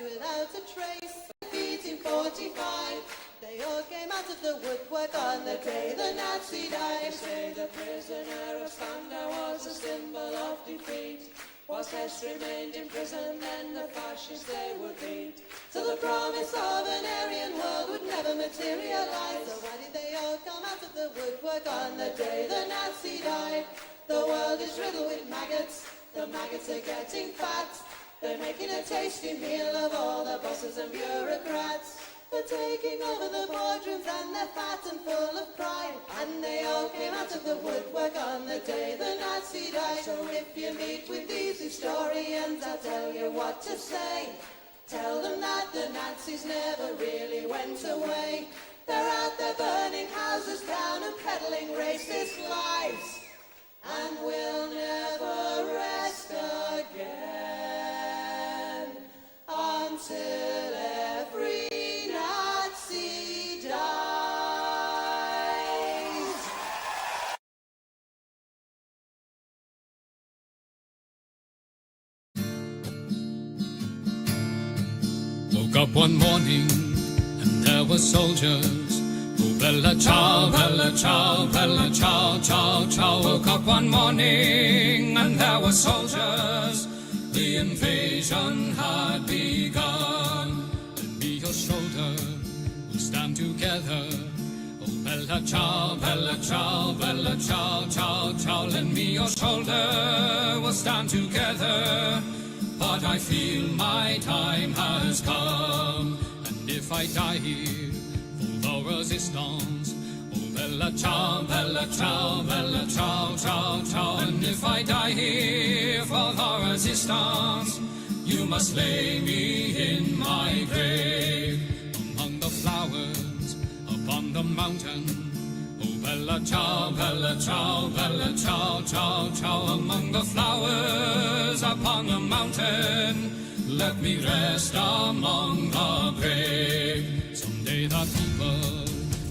without a trace. 1845, they all came out of the woodwork on the day the Nazi died. They say the prisoner of Spandau was a symbol of defeat. Whilst Hess remained in prison, then the fascists they would beat. So the promise of an Aryan world would never materialize. So why did they all come out of the woodwork on the day the Nazi died? The world is riddled with maggots, the maggots are getting fat. They're making a tasty meal of all the bosses and bureaucrats. They're taking over the boardrooms and they're fat and full of pride. And they all came out of the woodwork on the day the Nazi died. So if you meet with these historians, I'll tell you what to say. Tell them that the Nazis never really went away. They're out there burning houses down and peddling racist lies. And we'll never rest again until every Nazi dies. Woke up one morning and there were soldiers. Oh, bella ciao, bella ciao, bella ciao, ciao, ciao. Woke up one morning and there were soldiers. The invasion had begun. Lend me your shoulder, we'll stand together. Oh, bella ciao, bella ciao, bella ciao, ciao, ciao. Lend me your shoulder, we'll stand together. But I feel my time has come, and if I die here for the resistance, oh, bella ciao, bella ciao, bella ciao, ciao, ciao. And if I die here for the resistance, you must lay me in my grave among the flowers upon the mountain. Oh, bella ciao, bella ciao, bella ciao, ciao, ciao. Among the flowers upon the mountain, let me rest among the brave. Someday the people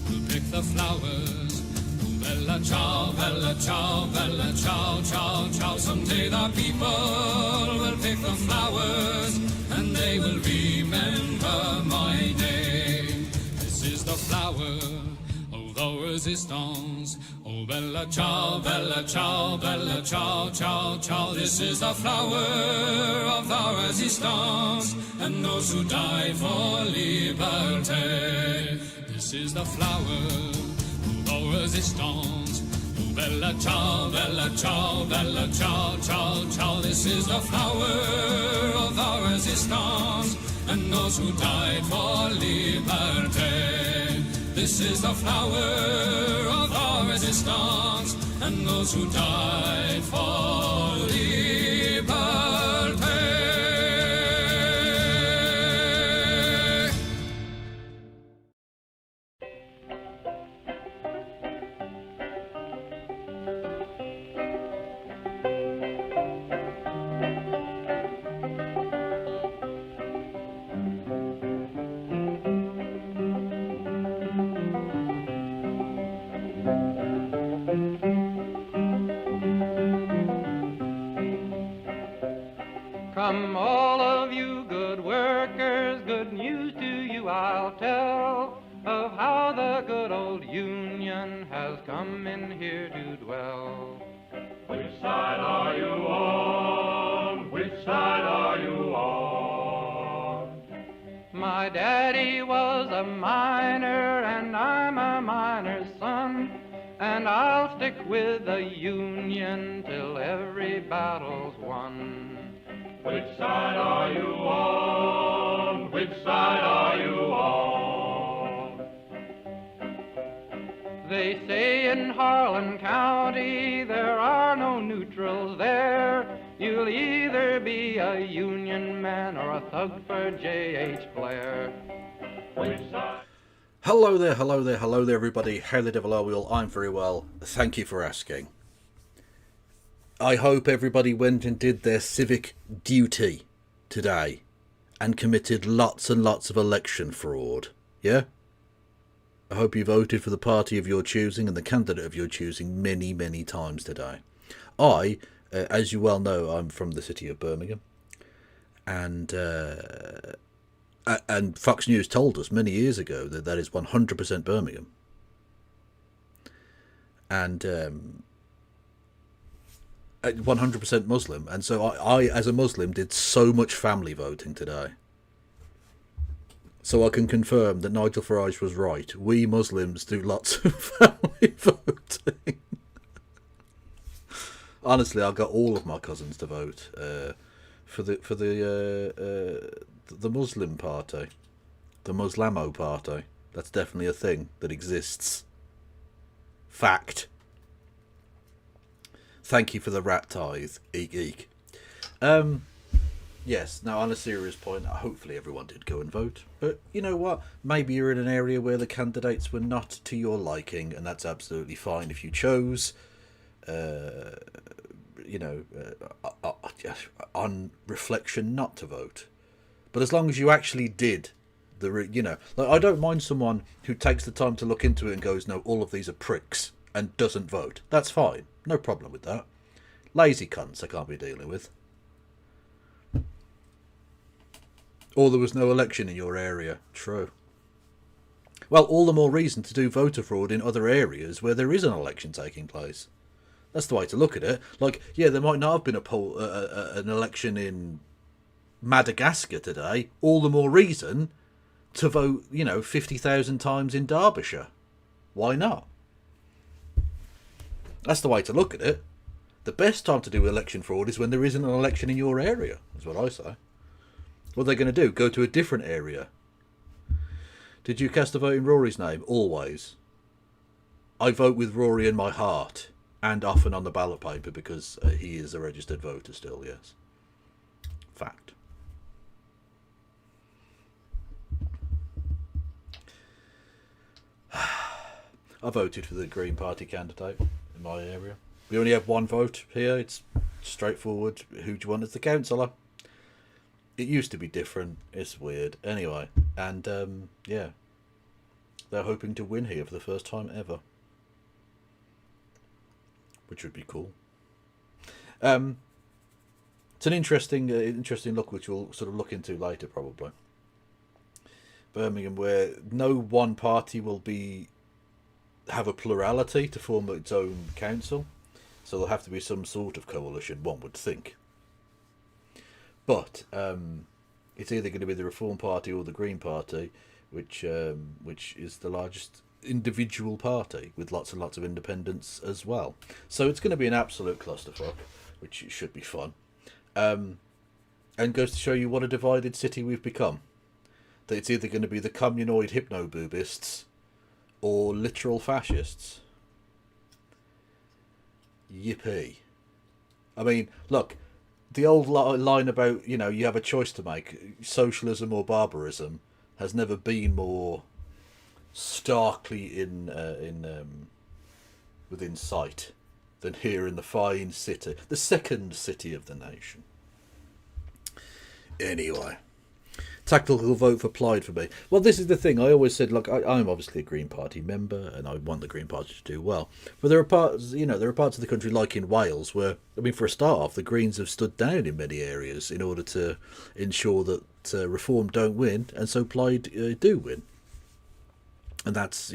will pick the flowers. Oh, bella ciao, bella ciao, bella ciao, ciao, ciao. Someday the people will pick the flowers, and they will remember my name. This is the flower of the resistance. Oh, bella ciao, bella ciao, bella ciao, ciao, ciao. This is the flower of the resistance, and those who died for liberty. This is the flower of the resistance. Oh, bella ciao, bella ciao, bella ciao, ciao, ciao. This is the flower of the resistance, and those who died for liberty. This is the flower of our resistance, and those who died for liberty. Come all of you good workers, good news to you I'll tell of how the good old Union has come in here to dwell. Which side are you on? Which side are you on? My daddy was a miner and I'm a miner's son, and I'll stick with the Union till every battle's won. Which side are you on? Which side are you on? They say in Harlan County there are no neutrals there. You'll either be a Union man or a thug for J.H. Blair. Which side? Hello there, hello there, hello there everybody. How the devil are we all? I'm very well. Thank you for asking. I hope everybody went and did their civic duty today and committed lots and lots of election fraud. Yeah? I hope you voted for the party of your choosing and the candidate of your choosing many, many times today. As you well know, I'm from the city of Birmingham. And And Fox News told us many years ago that that is 100% Birmingham. And 100% Muslim. And so I, as a Muslim, did so much family voting today. So I can confirm that Nigel Farage was right. We Muslims do lots of family voting. Honestly, I got all of my cousins to vote for the Muslim party, the Muslamo party. That's definitely a thing that exists. Fact. Thank you for the rat tithe. Eek eek. Yes, now on a serious point, hopefully everyone did go and vote. But you know what? Maybe you're in an area where the candidates were not to your liking, and that's absolutely fine if you chose, on reflection not to vote. But as long as you actually did, I don't mind someone who takes the time to look into it and goes, no, all of these are pricks, and doesn't vote. That's fine. No problem with that. Lazy cunts I can't be dealing with. Or there was no election in your area. True. Well, all the more reason to do voter fraud in other areas where there is an election taking place. That's the way to look at it. Like, yeah, there might not have been an election in Madagascar today. All the more reason to vote, 50,000 times in Derbyshire. Why not? That's the way to look at it. The best time to do election fraud is when there isn't an election in your area, is what I say. What are they going to do? Go to a different area? Did you cast a vote in Rory's name? Always. I vote with Rory in my heart, and often on the ballot paper because he is a registered voter still, yes. Fact. I voted for the Green Party candidate in my area. We only have one vote here. It's straightforward. Who do you want as the councillor? It used to be different. It's weird. Anyway, and yeah, they're hoping to win here for the first time ever, which would be cool. It's an interesting look, which we'll sort of look into later, probably. Birmingham, where no one party will have a plurality to form its own council, so there'll have to be some sort of coalition, one would think. But it's either going to be the Reform Party or the Green Party, which is the largest individual party with lots and lots of independents as well. So it's going to be an absolute clusterfuck, which should be fun. And goes to show you what a divided city we've become. That it's either going to be the communoid hypno-boobists or literal fascists. Yippee. I mean, look, the old line about, you have a choice to make, socialism or barbarism, has never been more starkly within sight than here in the fine city, the second city of the nation. Anyway, tactical vote for Plaid for me. Well, this is the thing. I always said, look, I'm obviously a Green Party member, and I want the Green Party to do well. But there are parts, there are parts of the country, like in Wales, where, for a start off, the Greens have stood down in many areas in order to ensure that Reform don't win, and so Plaid do win. And that's,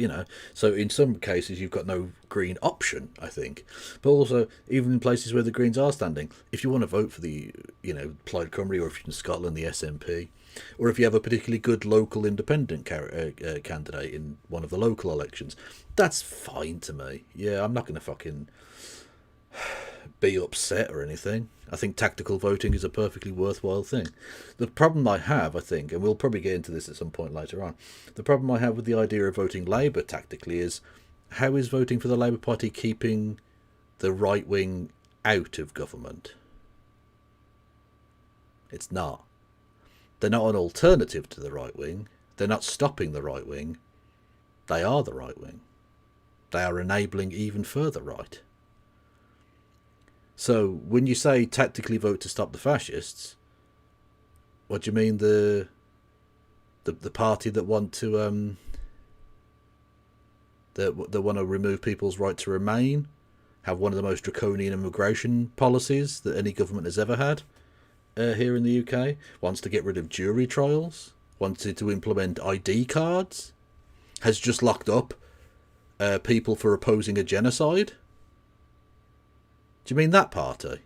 so in some cases you've got no Green option, I think. But also, even in places where the Greens are standing, if you want to vote for the, Plaid Cymru, or if you're in Scotland, the SNP, or if you have a particularly good local independent candidate in one of the local elections, that's fine to me. Yeah, I'm not going to fucking be upset or anything. I think tactical voting is a perfectly worthwhile thing. The problem I have, I think, and we'll probably get into this at some point later on, the problem I have with the idea of voting Labour tactically is, how is voting for the Labour Party keeping the right wing out of government? It's not. They're not an alternative to the right wing. They're not stopping the right wing. They are the right wing. They are enabling even further right. So when you say tactically vote to stop the fascists, what do you mean the party that want to that want to remove people's right to remain, have one of the most draconian immigration policies that any government has ever had here in the UK, wants to get rid of jury trials? wanted to implement ID cards, has just locked up people for opposing a genocide. Do you mean that party?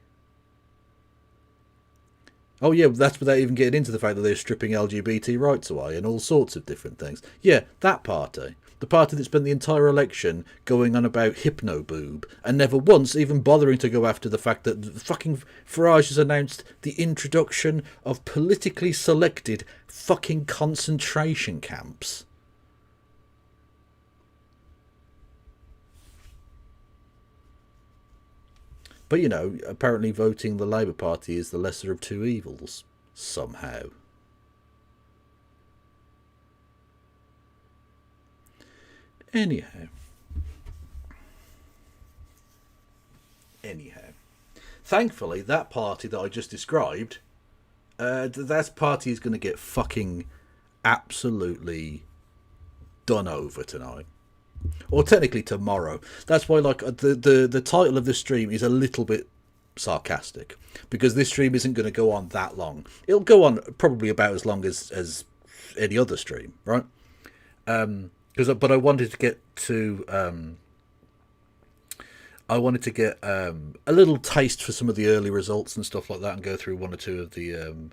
Oh yeah, that's without even getting into the fact that they're stripping LGBT rights away and all sorts of different things. Yeah, that party. The party that spent the entire election going on about hypno-boob and never once even bothering to go after the fact that fucking Farage has announced the introduction of politically selected fucking concentration camps. But, you know, apparently voting the Labour Party is the lesser of two evils, somehow. Anyhow. Thankfully, that party that I just described, that party is going to get fucking absolutely done over tonight. Or technically tomorrow. That's why, like, the title of this stream is a little bit sarcastic, because this stream isn't going to go on that long. It'll go on probably about as long as any other stream, right? But I wanted to get to a little taste for some of the early results and stuff like that, and go through one or two of the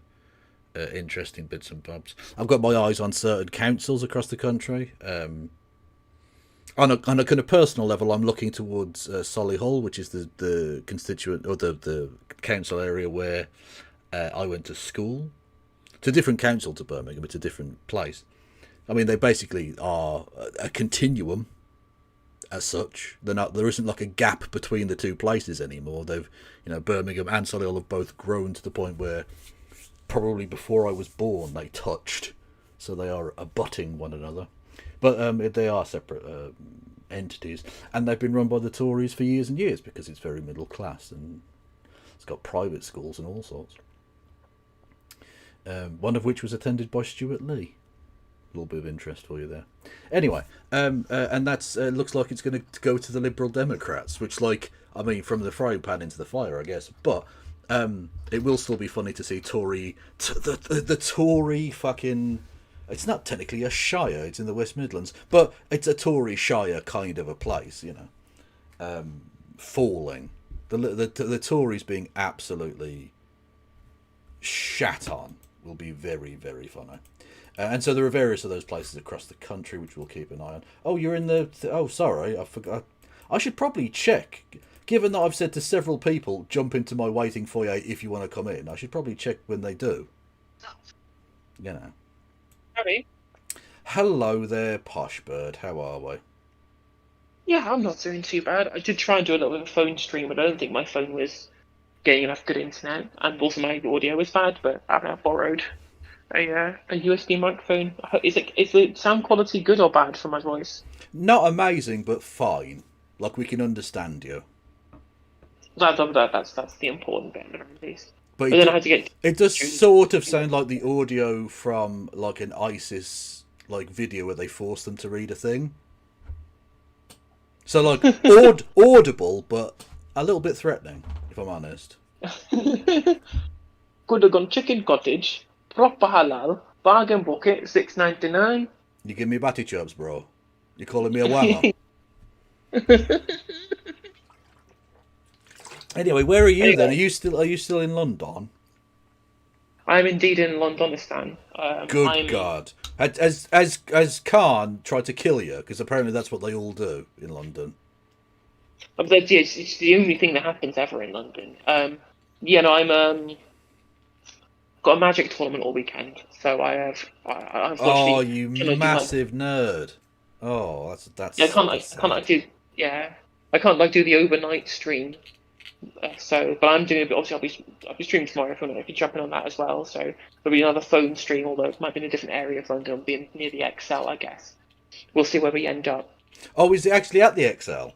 interesting bits and bobs. I've got my eyes on certain councils across the country. On a kind of personal level, I'm looking towards Solihull, which is the constituent or the council area where I went to school. It's a different council to Birmingham. It's a different place. I mean, they basically are a continuum as such. There isn't like a gap between the two places anymore. Birmingham and Solihull have both grown to the point where probably before I was born they touched, so they are abutting one another. But they are separate entities, and they've been run by the Tories for years and years because it's very middle class and it's got private schools and all sorts. One of which was attended by Stuart Lee. A little bit of interest for you there. Anyway, and that's looks like it's going to go to the Liberal Democrats, which, like, I mean, from the frying pan into the fire, I guess. But it will still be funny to see the Tory fucking. It's not technically a shire, it's in the West Midlands, but it's a Tory shire kind of a place, you know, falling. The Tories being absolutely shat on will be very, very funny. And so there are various of those places across the country which we'll keep an eye on. Oh, you're in the... Oh, sorry, I forgot. I should probably check. Given that I've said to several people, jump into my waiting foyer if you want to come in, I should probably check when they do. You know. Howdy. Hello there, posh bird. How are we? Yeah, I'm not doing too bad. I did try and do a little bit of a phone stream, but I don't think my phone was getting enough good internet, and also my audio was bad. But I've now borrowed a USB microphone. Is the sound quality good or bad for my voice? Not amazing, but fine. Like, we can understand you. That's the important bit, at least. But then I had to get. It does sort of sound like the audio from like an ISIS like video where they force them to read a thing. So like audible, but a little bit threatening, if I'm honest. Could have gone chicken cottage, proper halal, bargain bucket, $6.99. You give me batty chops, bro. You calling me a whammer? Anyway, where are you then? Are you still in London? I'm indeed in Londonistan. Good God! Has Khan tried to kill you? Because apparently that's what they all do in London. It's the only thing that happens ever in London. I'm got a magic tournament all weekend, so I have. Unfortunately, oh, you massive nerd! Oh, that's. Yeah, I can't do the overnight stream. But I'm doing a bit. Obviously, I'll be streaming tomorrow if you jump in on that as well. So there'll be another phone stream, although it might be in a different area of London. It'll be near the XL, I guess. We'll see where we end up. Oh, is it actually at the XL?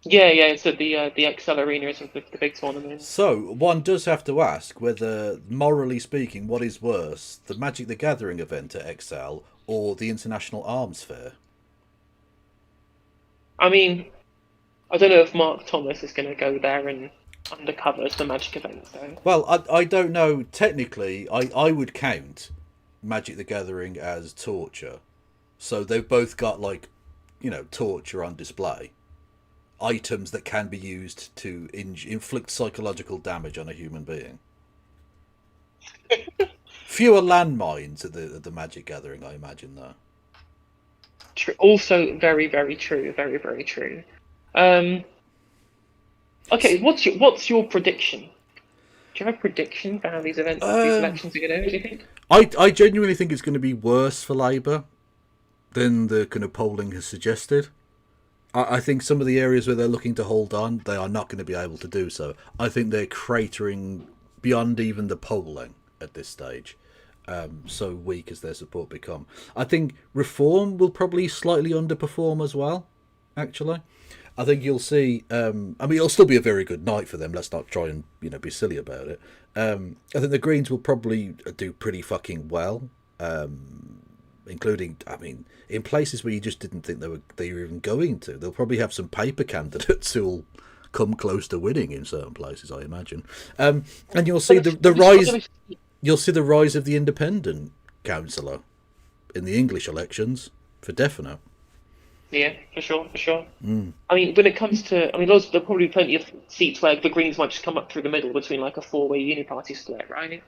Yeah, it's at the XL Arena. It's the big tournament. So one does have to ask whether, morally speaking, what is worse, the Magic the Gathering event at XL or the International Arms Fair? I mean, I don't know if Mark Thomas is going to go there and undercover as the magic events, though. Well, I don't know. Technically, I would count Magic the Gathering as torture. So they've both got, like, torture on display. Items that can be used to inflict psychological damage on a human being. Fewer landmines at the Magic Gathering, I imagine, though. Also, very, very true. Very, very true. Okay, what's your prediction? Do you have a prediction for how these these elections are going to go? Do you think? I genuinely think it's going to be worse for Labour than the kind of polling has suggested. I think some of the areas where they're looking to hold on, they are not going to be able to do so. I think they're cratering beyond even the polling at this stage. So weak as their support become. I think Reform will probably slightly underperform as well, actually. I think you'll see, it'll still be a very good night for them. Let's not try and, be silly about it. I think the Greens will probably do pretty fucking well, including, in places where you just didn't think they were even going to. They'll probably have some paper candidates who'll come close to winning in certain places, I imagine. And you'll see the rise. You'll see the rise of the independent councillor in the English elections, for definite. Yeah, for sure. Mm. When it comes to, there'll probably be plenty of seats where the Greens might just come up through the middle between like a four-way uniparty split, right?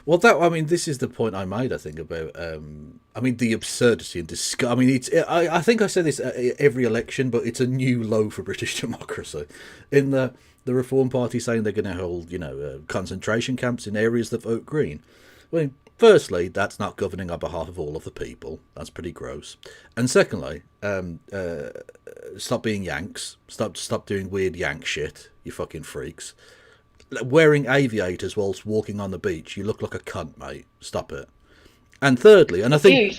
Well, this is the point I made, I think, about, the absurdity and disgust. I think I say this at every election, but it's a new low for British democracy. In the Reform Party saying they're going to hold, concentration camps in areas that vote Green. Firstly, that's not governing on behalf of all of the people. That's pretty gross. And secondly, stop being Yanks. Stop doing weird Yank shit, you fucking freaks. Wearing aviators whilst walking on the beach, you look like a cunt, mate. Stop it. And thirdly, and I think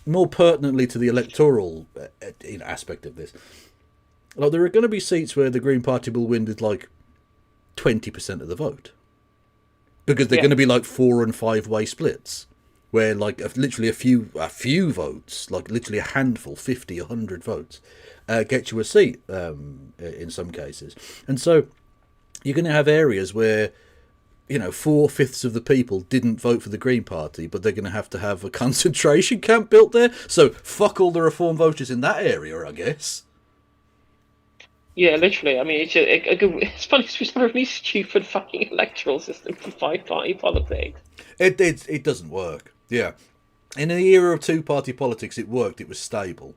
more pertinently to the electoral aspect of this, there are going to be seats where the Green Party will win with like 20% of the vote. Because they're going to be like 4- and 5-way splits, where like literally a few votes, like literally a handful, 50, 100 votes, get you a seat in some cases. And so you're going to have areas where 4/5 of the people didn't vote for the Green Party, but they're going to have a concentration camp built there. So fuck all the Reform voters in that area, I guess. Yeah, literally. It's funny. It's just a really stupid fucking electoral system for 5-party politics. It doesn't work. Yeah, in the era of 2-party politics, it worked. It was stable.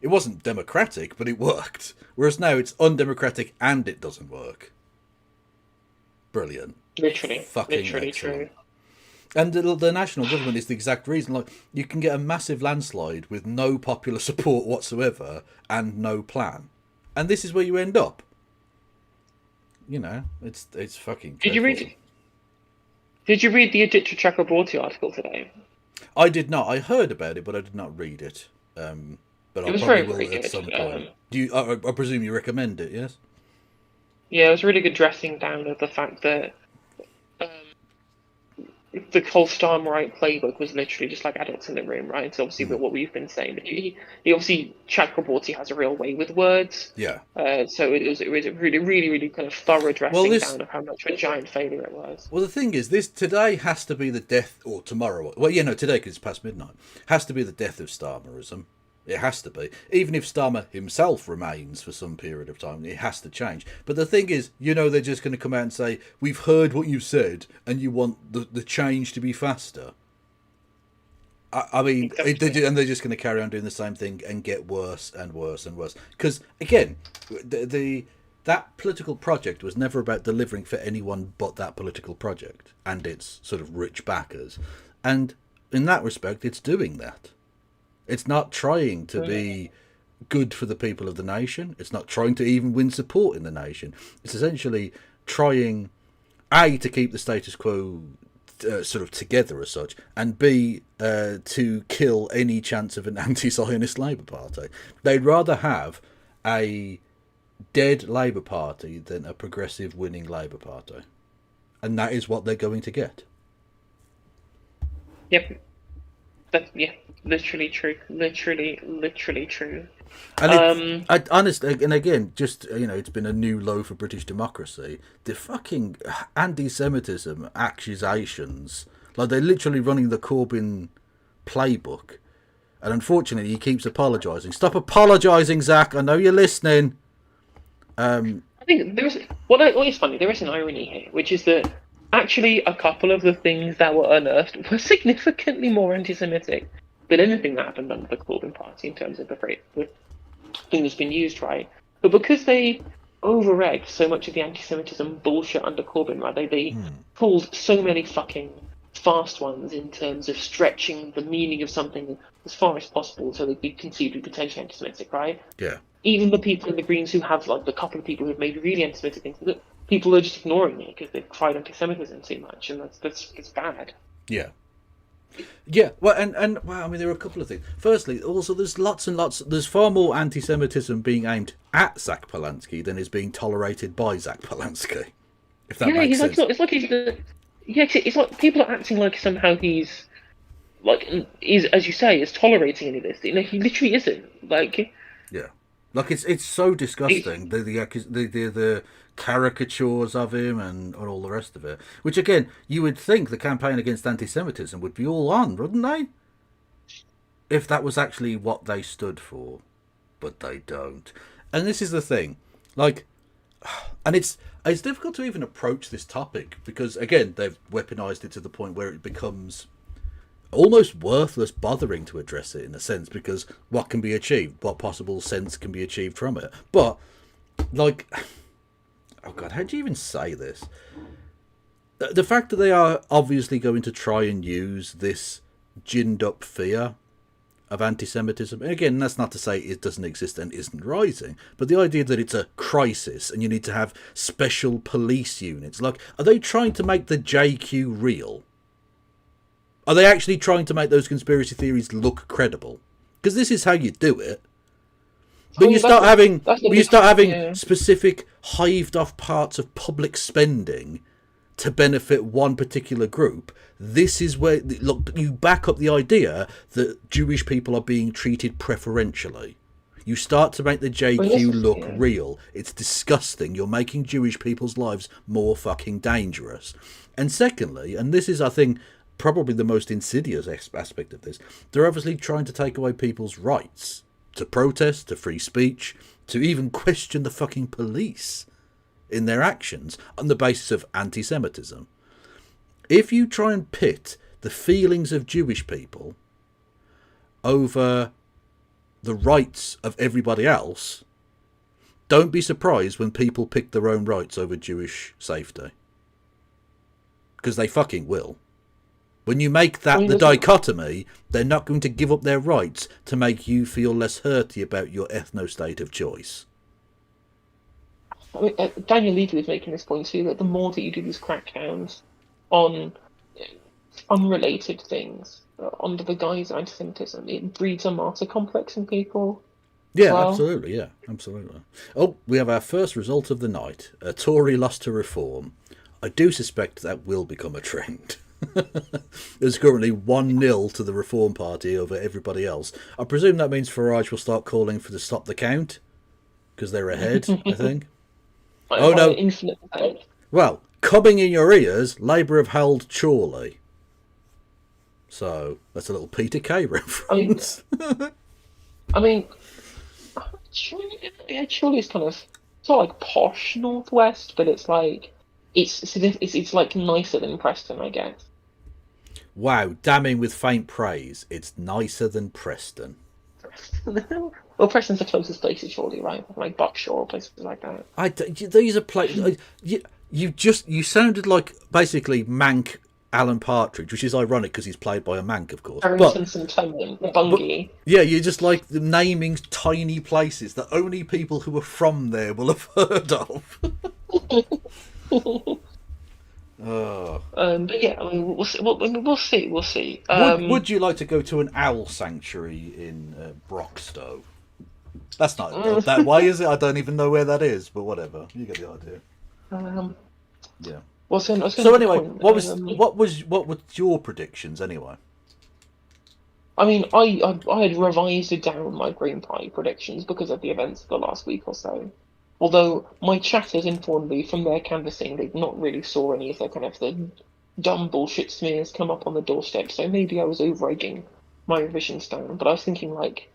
It wasn't democratic, but it worked. Whereas now it's undemocratic and it doesn't work. Brilliant. Literally excellent. True. And the national government is the exact reason. Like, you can get a massive landslide with no popular support whatsoever and no plan. And this is where you end up. It's fucking dreadful. Did you read the Aditya Chakraborty article today? I did not. I heard about it, but I did not read it. But I probably will at some point. I presume you recommend it, yes? Yeah, it was a really good dressing down of the fact that the whole Starmerite playbook was literally just like adults in the room, right? It's obviously what we've been saying, but he obviously, Chakraborty has a real way with words. Yeah. So it was a really, really, really kind of thorough dressing down of how much of a giant failure it was. Well, the thing is, this today has to be the death, or tomorrow. Well, today because it's past midnight. Has to be the death of Starmerism. It has to be. Even if Starmer himself remains for some period of time, it has to change. But the thing is, they're just going to come out and say, we've heard what you've said, and you want the change to be faster. Exactly. And they're just going to carry on doing the same thing and get worse and worse and worse. Because, again, that political project was never about delivering for anyone but that political project and its sort of rich backers. And in that respect, it's doing that. It's not trying to be good for the people of the nation. It's not trying to even win support in the nation. It's essentially trying, A, to keep the status quo sort of together as such, and B, to kill any chance of an anti-Zionist Labour Party. They'd rather have a dead Labour Party than a progressive winning Labour Party. And that is what they're going to get. Yep. Literally true. Literally true. And I honestly, and again, just it's been a new low for British democracy. The fucking anti-Semitism accusations, like they're literally running the Corbyn playbook, and unfortunately, he keeps apologising. Stop apologising, Zach. I know you're listening. I think there's what is funny. There is an irony here, which is that actually a couple of the things that were unearthed were significantly more anti-Semitic than anything that happened under the Corbyn party in terms of the thing that's been used, right? But because they over-egged so much of the anti-Semitism bullshit under Corbyn, right? They pulled so many fucking fast ones in terms of stretching the meaning of something as far as possible so they could be conceived as potentially anti-Semitic, right? Yeah. Even the people in the Greens who have, like, the couple of people who've made really anti-Semitic things, people are just ignoring it because they've tried anti-Semitism too much, and that's bad. Yeah. Yeah, well, and well, I mean, there are a couple of things. Firstly, also, there's there's far more anti-Semitism being aimed at Zach Polanski than is being tolerated by Zach Polanski. If that makes sense. It's like it's like people are acting like somehow he's, like, as you say, is tolerating any of this. He literally isn't. Like, yeah, like it's so disgusting. The caricatures of him and all the rest of it. Which again, you would think the campaign against anti-Semitism would be all on, wouldn't they? If that was actually what they stood for, but they don't. And this is the thing, like, and it's difficult to even approach this topic because again they've weaponized it to the point where it becomes almost worthless bothering to address it in a sense because what can be achieved, what possible sense can be achieved from it. But like, oh god, how do you even say this? The fact that they are obviously going to try and use this ginned up fear of anti-Semitism, and again, that's not to say it doesn't exist and isn't rising, but the idea that it's a crisis and you need to have special police units, like, are they trying to make the JQ real? Are they actually trying to make those conspiracy theories look credible? Because this is how you do it. When you start having specific hived off parts of public spending to benefit one particular group, this is where, look, you back up the idea that Jewish people are being treated preferentially. You start to make the JQ look real. It's disgusting. You're making Jewish people's lives more fucking dangerous. And secondly, and this is, I think, probably the most insidious aspect of this, they're obviously trying to take away people's rights to protest, to free speech, to even question the fucking police in their actions on the basis of anti-Semitism. If you try and pit the feelings of Jewish people over the rights of everybody else, don't be surprised when people pick their own rights over Jewish safety. Because they fucking will. When you make that the dichotomy, they're not going to give up their rights to make you feel less hurty about your ethno-state of choice. I mean, Daniel Legal is making this point too, that the more that you do these crackdowns on unrelated things under the guise of anti-Semitism, it breeds a martyr complex in people. Yeah, well. Absolutely, yeah, absolutely. Oh, we have our first result of the night. A Tory lost to Reform. I do suspect that will become a trend. There's currently 1-0 to the Reform Party over everybody else. I presume that means Farage will start calling for the stop the count because they're ahead, I think. Oh no! Well, coming in your ears, Labour have held Chorley. So that's a little Peter Kay reference. I mean, Chorley's kind of, it's not like posh northwest, but it's like it's like nicer than Preston, I guess. Wow, damning with faint praise. It's nicer than Preston. Well, Preston's the closest place to Chorley, right? Like Buckshire or places like that. These are places. You sounded like basically Mank Alan Partridge, which is ironic because he's played by a Mank, of course. Harrington and Townsend, Bungay. Yeah, you're just like naming tiny places that only people who are from there will have heard of. But yeah, I mean, we'll see. Would you like to go to an owl sanctuary in Broxtowe? That's not that way, is it? I don't even know where that is, but whatever. You get the idea. Yeah. So anyway, what was your predictions anyway? I mean, I had revised down my Green Party predictions because of the events of the last week or so. Although my chatters informed me from their canvassing they'd not really saw any of the kind of the dumb bullshit smears come up on the doorstep, so maybe I was over-egging my revisions down. But I was thinking, like,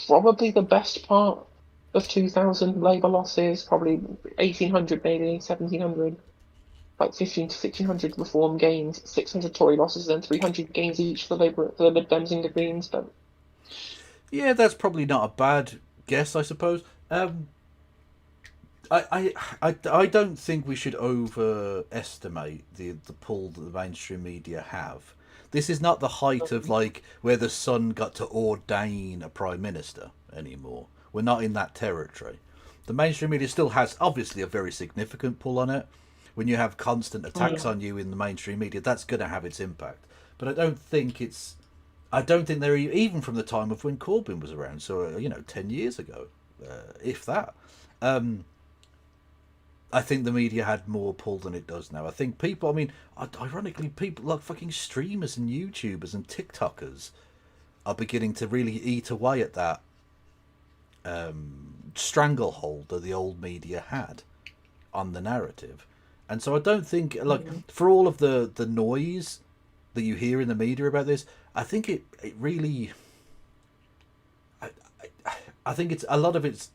probably the best part of 2000 Labour losses, probably 1800 maybe, 1700, like 15 to 1600 Reform gains, 600 Tory losses, and 300 gains each for the Lib Dems and the Greens. But Yeah, that's probably not a bad guess, I suppose. I don't think we should overestimate the pull that the mainstream media have. This is not the height of like where the Sun got to ordain a prime minister anymore. We're not in that territory. The mainstream media still has obviously a very significant pull on it. When you have constant attacks on you in the mainstream media, that's going to have its impact. But I don't think they're even from the time of when Corbyn was around. So 10 years ago, if that. I think the media had more pull than it does now. I think people, I mean, ironically, people like fucking streamers and YouTubers and TikTokers are beginning to really eat away at that stranglehold that the old media had on the narrative. And so I don't think, like, for all of the noise that you hear in the media about this, I think it really... I think it's a lot of it's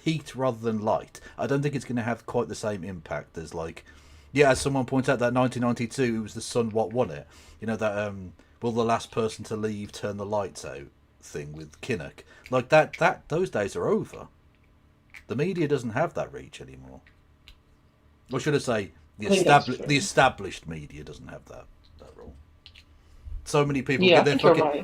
heat rather than light. I don't think it's going to have quite the same impact as, like, as someone points out, that 1992 it was the Sun what won it. You know, that will the last person to leave turn the lights out thing with Kinnock. Like that those days are over. The media doesn't have that reach anymore. Or should I say the established media doesn't have that role. So many people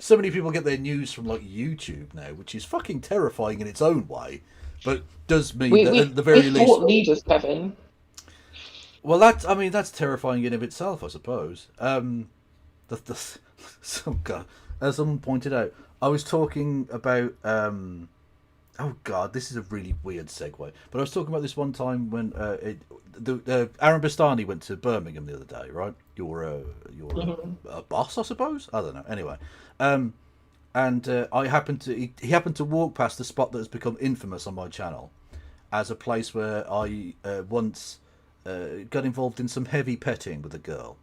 so many people get their news from like YouTube now, which is fucking terrifying in its own way. But does mean that at the very least, thought leaders, Kevin. Well, that's terrifying in of itself, I suppose. As someone pointed out, I was talking about. Oh God, this is a really weird segue. But I was talking about this one time when Aaron Bastani went to Birmingham the other day, right? You're a boss, I suppose. I don't know. Anyway, and he happened to walk past the spot that has become infamous on my channel as a place where I once got involved in some heavy petting with a girl.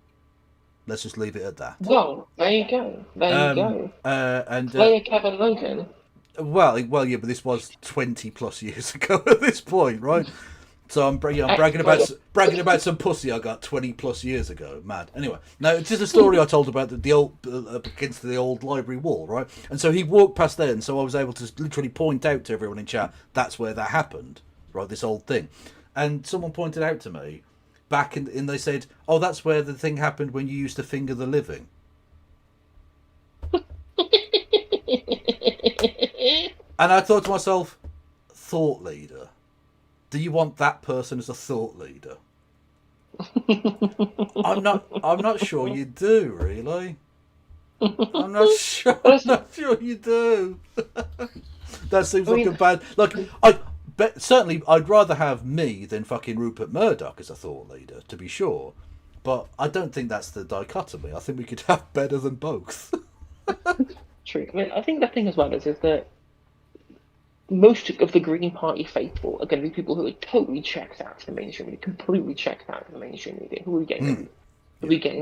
Let's just leave it at that. Well, there you go. There you go. And Player Kevin Logan. Well, yeah, but this was 20 plus years ago at this point, right? So I'm bragging about some pussy I got 20 plus years ago. Mad. Anyway, now it's just a story I told about the old against the old library wall, right? And so he walked past there, and so I was able to literally point out to everyone in chat that's where that happened, right? This old thing, and someone pointed out to me back in they said, "Oh, that's where the thing happened when you used to finger the living." And I thought to myself, thought leader. Do you want that person as a thought leader? I'm not sure you do, really. I'm not sure you do. That seems like a bad. Like certainly, I'd rather have me than fucking Rupert Murdoch as a thought leader, to be sure. But I don't think that's the dichotomy. I think we could have better than both. True. I mean, I think the thing as well is that most of the Green Party faithful are going to be people who are totally checked out to the mainstream media, completely checked out to the mainstream media, who are getting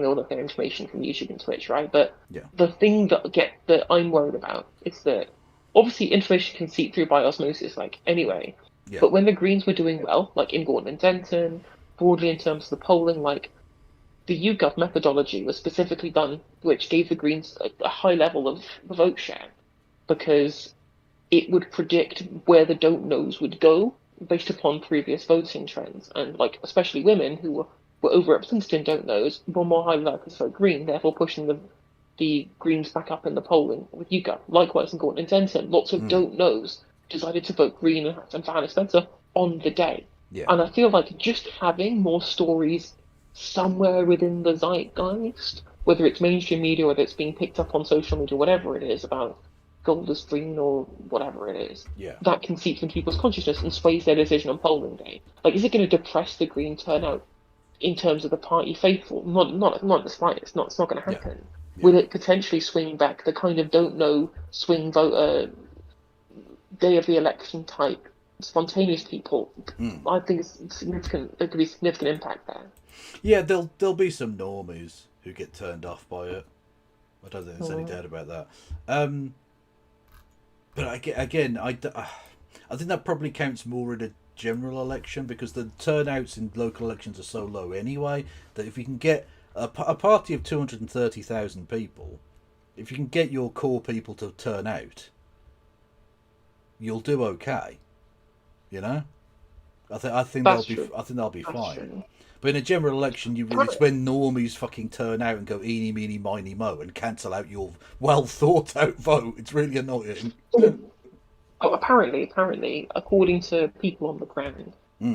all of their information from YouTube and Twitch, right? But the thing that I'm worried about is that obviously information can seep through by osmosis, like anyway. Yeah. But when the Greens were doing well, like in Gordon and Denton, broadly in terms of the polling, like the YouGov methodology was specifically done, which gave the Greens a high level of vote share, because it would predict where the don't knows would go based upon previous voting trends. And like especially women who were overrepresented in don't knows were more highly likely to vote Green, therefore pushing the Greens back up in the polling with YouGov. Likewise in Gordon and Denton, lots of don't knows decided to vote Green and Fallon Spencer on the day. Yeah. And I feel like just having more stories somewhere within the zeitgeist, whether it's mainstream media, whether it's being picked up on social media, whatever it is, about gold is green or whatever it is, that can seep into people's consciousness and sways their decision on polling day. Like, is it going to depress the Green turnout in terms of the party faithful? Not the slightest. It's not going to happen. with it potentially swinging back the kind of don't know swing voter day of the election type spontaneous people. I think it's significant. There could be significant impact there. Yeah, there'll be some normies who get turned off by it. I don't think there's any doubt about that. But I think that probably counts more in a general election, because the turnouts in local elections are so low anyway that if you can get a party of 230,000 people, if you can get your core people to turn out, you'll do okay. You know, I think they'll be fine. True. But in a general election, it's when normies fucking turn out and go eeny, meeny, miny, mo and cancel out your well thought out vote. It's really annoying. Oh, apparently, according to people on the ground,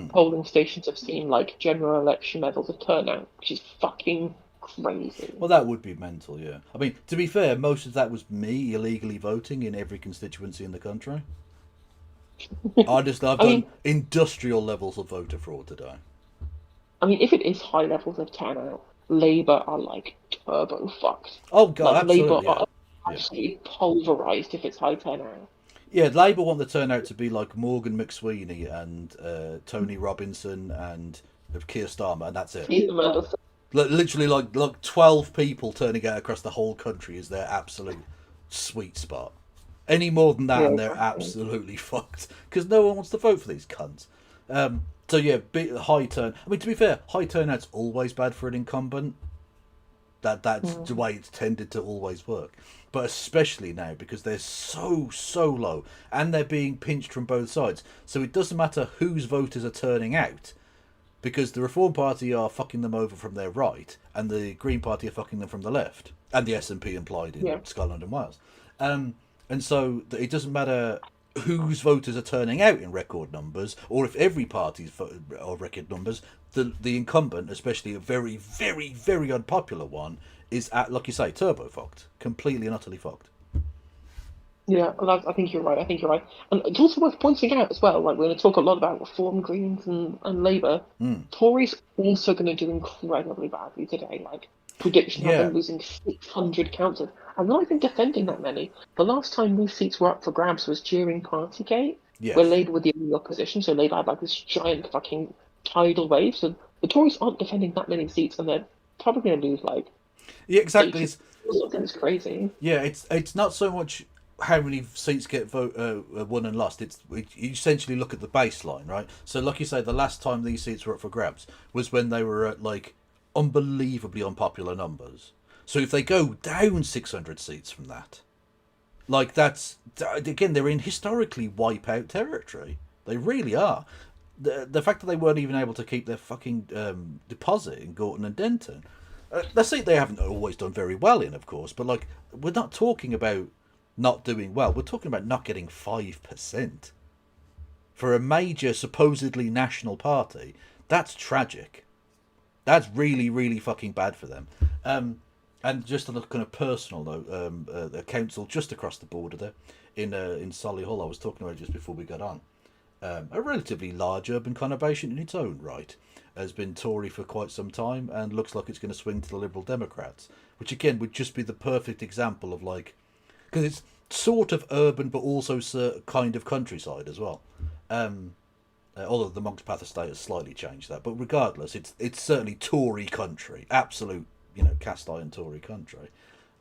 polling stations have seen like general election levels of turnout, which is fucking crazy. Well, that would be mental, yeah. I mean, to be fair, most of that was me illegally voting in every constituency in the country. I've done industrial levels of voter fraud today. I mean, if it is high levels of turnout, Labour are like turbo fucked. Oh god, like, absolutely. Labour are absolutely pulverised if it's high turnout. Yeah, Labour want the turnout to be like Morgan McSweeney and Tony Robinson and Keir Starmer, and that's it. Literally, like 12 people turning out across the whole country is their absolute sweet spot. Any more than that, and they're absolutely fucked, because no one wants to vote for these cunts. So yeah, high turn. I mean, to be fair, high turnout's always bad for an incumbent. That's the way it's tended to always work. But especially now, because they're so low, and they're being pinched from both sides. So it doesn't matter whose voters are turning out, because the Reform Party are fucking them over from their right, and the Green Party are fucking them from the left, and the SNP implied in Scotland and Wales. And so it doesn't matter whose voters are turning out in record numbers, or if every party's are record numbers, the incumbent, especially a very, very, very unpopular one, is at, like you say, turbo fucked, completely and utterly fucked. Yeah, well, I think you're right. And it's also worth pointing out as well, like we're going to talk a lot about Reform, Greens, and Labour. Tories also going to do incredibly badly today. Like prediction of them losing 600 councillors. I'm not even defending that many. The last time these seats were up for grabs was during Partygate, where Labour were the only opposition. So Labour had like this giant fucking tidal wave. So the Tories aren't defending that many seats, and they're probably going to lose like. Yeah, exactly. It's crazy. Yeah, it's not so much how many seats get won and lost. You essentially look at the baseline, right? So, like you say, the last time these seats were up for grabs was when they were at like unbelievably unpopular numbers. So if they go down 600 seats from that, like that's again, they're in historically wipeout territory. They really are. The fact that they weren't even able to keep their fucking deposit in Gorton and Denton. The seat they haven't always done very well in, of course, but like we're not talking about not doing well. We're talking about not getting 5% for a major, supposedly national party. That's tragic. That's really, really fucking bad for them. And just on a kind of personal note, a council just across the border there in Solihull, I was talking about just before we got on. A relatively large urban conurbation in its own right, has been Tory for quite some time and looks like it's going to swing to the Liberal Democrats, which again would just be the perfect example of like, because it's sort of urban but also kind of countryside as well. Although the Monk's Path estate has slightly changed that, but regardless, it's certainly Tory country, absolute, cast iron Tory country.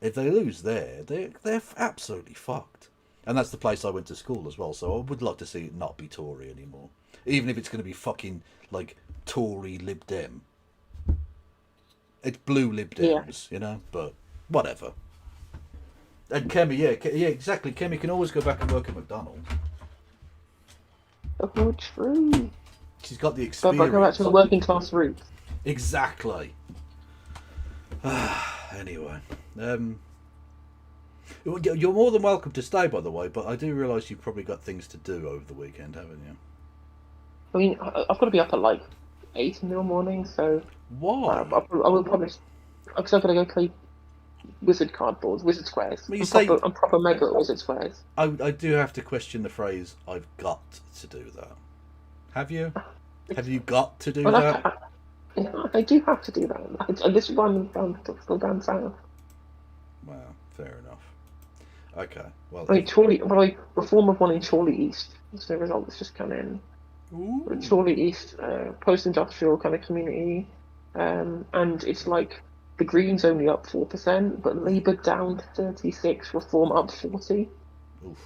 If they lose there, they're absolutely fucked. And that's the place I went to school as well, so I would like to see it not be Tory anymore. Even if it's going to be fucking, like, Tory Lib Dem. It's blue Lib Dems, but whatever. And Kemi, yeah, exactly. Kemi can always go back and work at McDonald's. Oh, true. She's got the experience. But go back to the working class roots. Exactly. Anyway, you're more than welcome to stay, by the way, but I do realise you've probably got things to do over the weekend, haven't you? I mean, I've got to be up at like 8 in the morning, so... Why? I will probably... Because I've got to go play Wizard Squares. Well, I'm proper mega at Wizard Squares. I do have to question the phrase, I've got to do that. Have you? Have you got to do that? I do have to do that. And this one still down south. Well, fair enough. Okay, well, I mean, Chorley, well, like, reform of one in Chorley East. So the results just come in. Chorley East, post-industrial kind of community, and it's like the Greens only up 4%, but Labour down 36, Reform up 40. oof.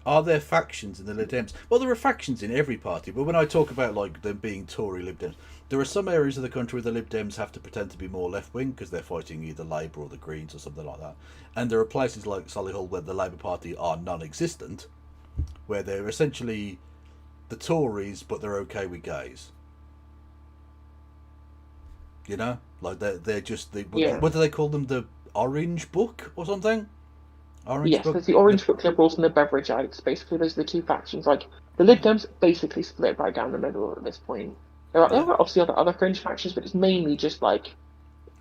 Are there factions in the Lib Dems? Well, there are factions in every party, but when I talk about like them being Tory Lib Dems, there are some areas of the country where the Lib Dems have to pretend to be more left wing because they're fighting either Labour or the Greens or something like that. And there are places like Solihull where the Labour Party are non-existent, where they're essentially the Tories, but they're okay with gays. You know, like they're just the what do they call them? The Orange Book or something? Yes, there's the Orange Book Liberals and the Beveridgeites. Basically, those are the two factions. Like the Lib Dems basically split right down the middle at this point. There are obviously other fringe factions, but it's mainly just like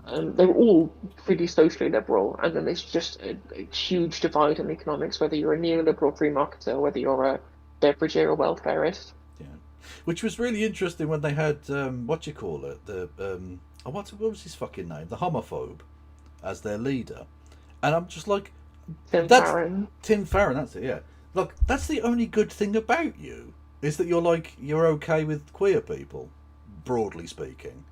they were all pretty socially liberal, and then there's just a huge divide in economics, whether you're a neoliberal free marketer, whether you're a Beveridgeier or welfarist. Yeah, which was really interesting when they had what you call it, the what was his fucking name, the homophobe, as their leader, and I'm just like. Tim Farron, that's it, yeah. Look, that's the only good thing about you, is that you're okay with queer people, broadly speaking.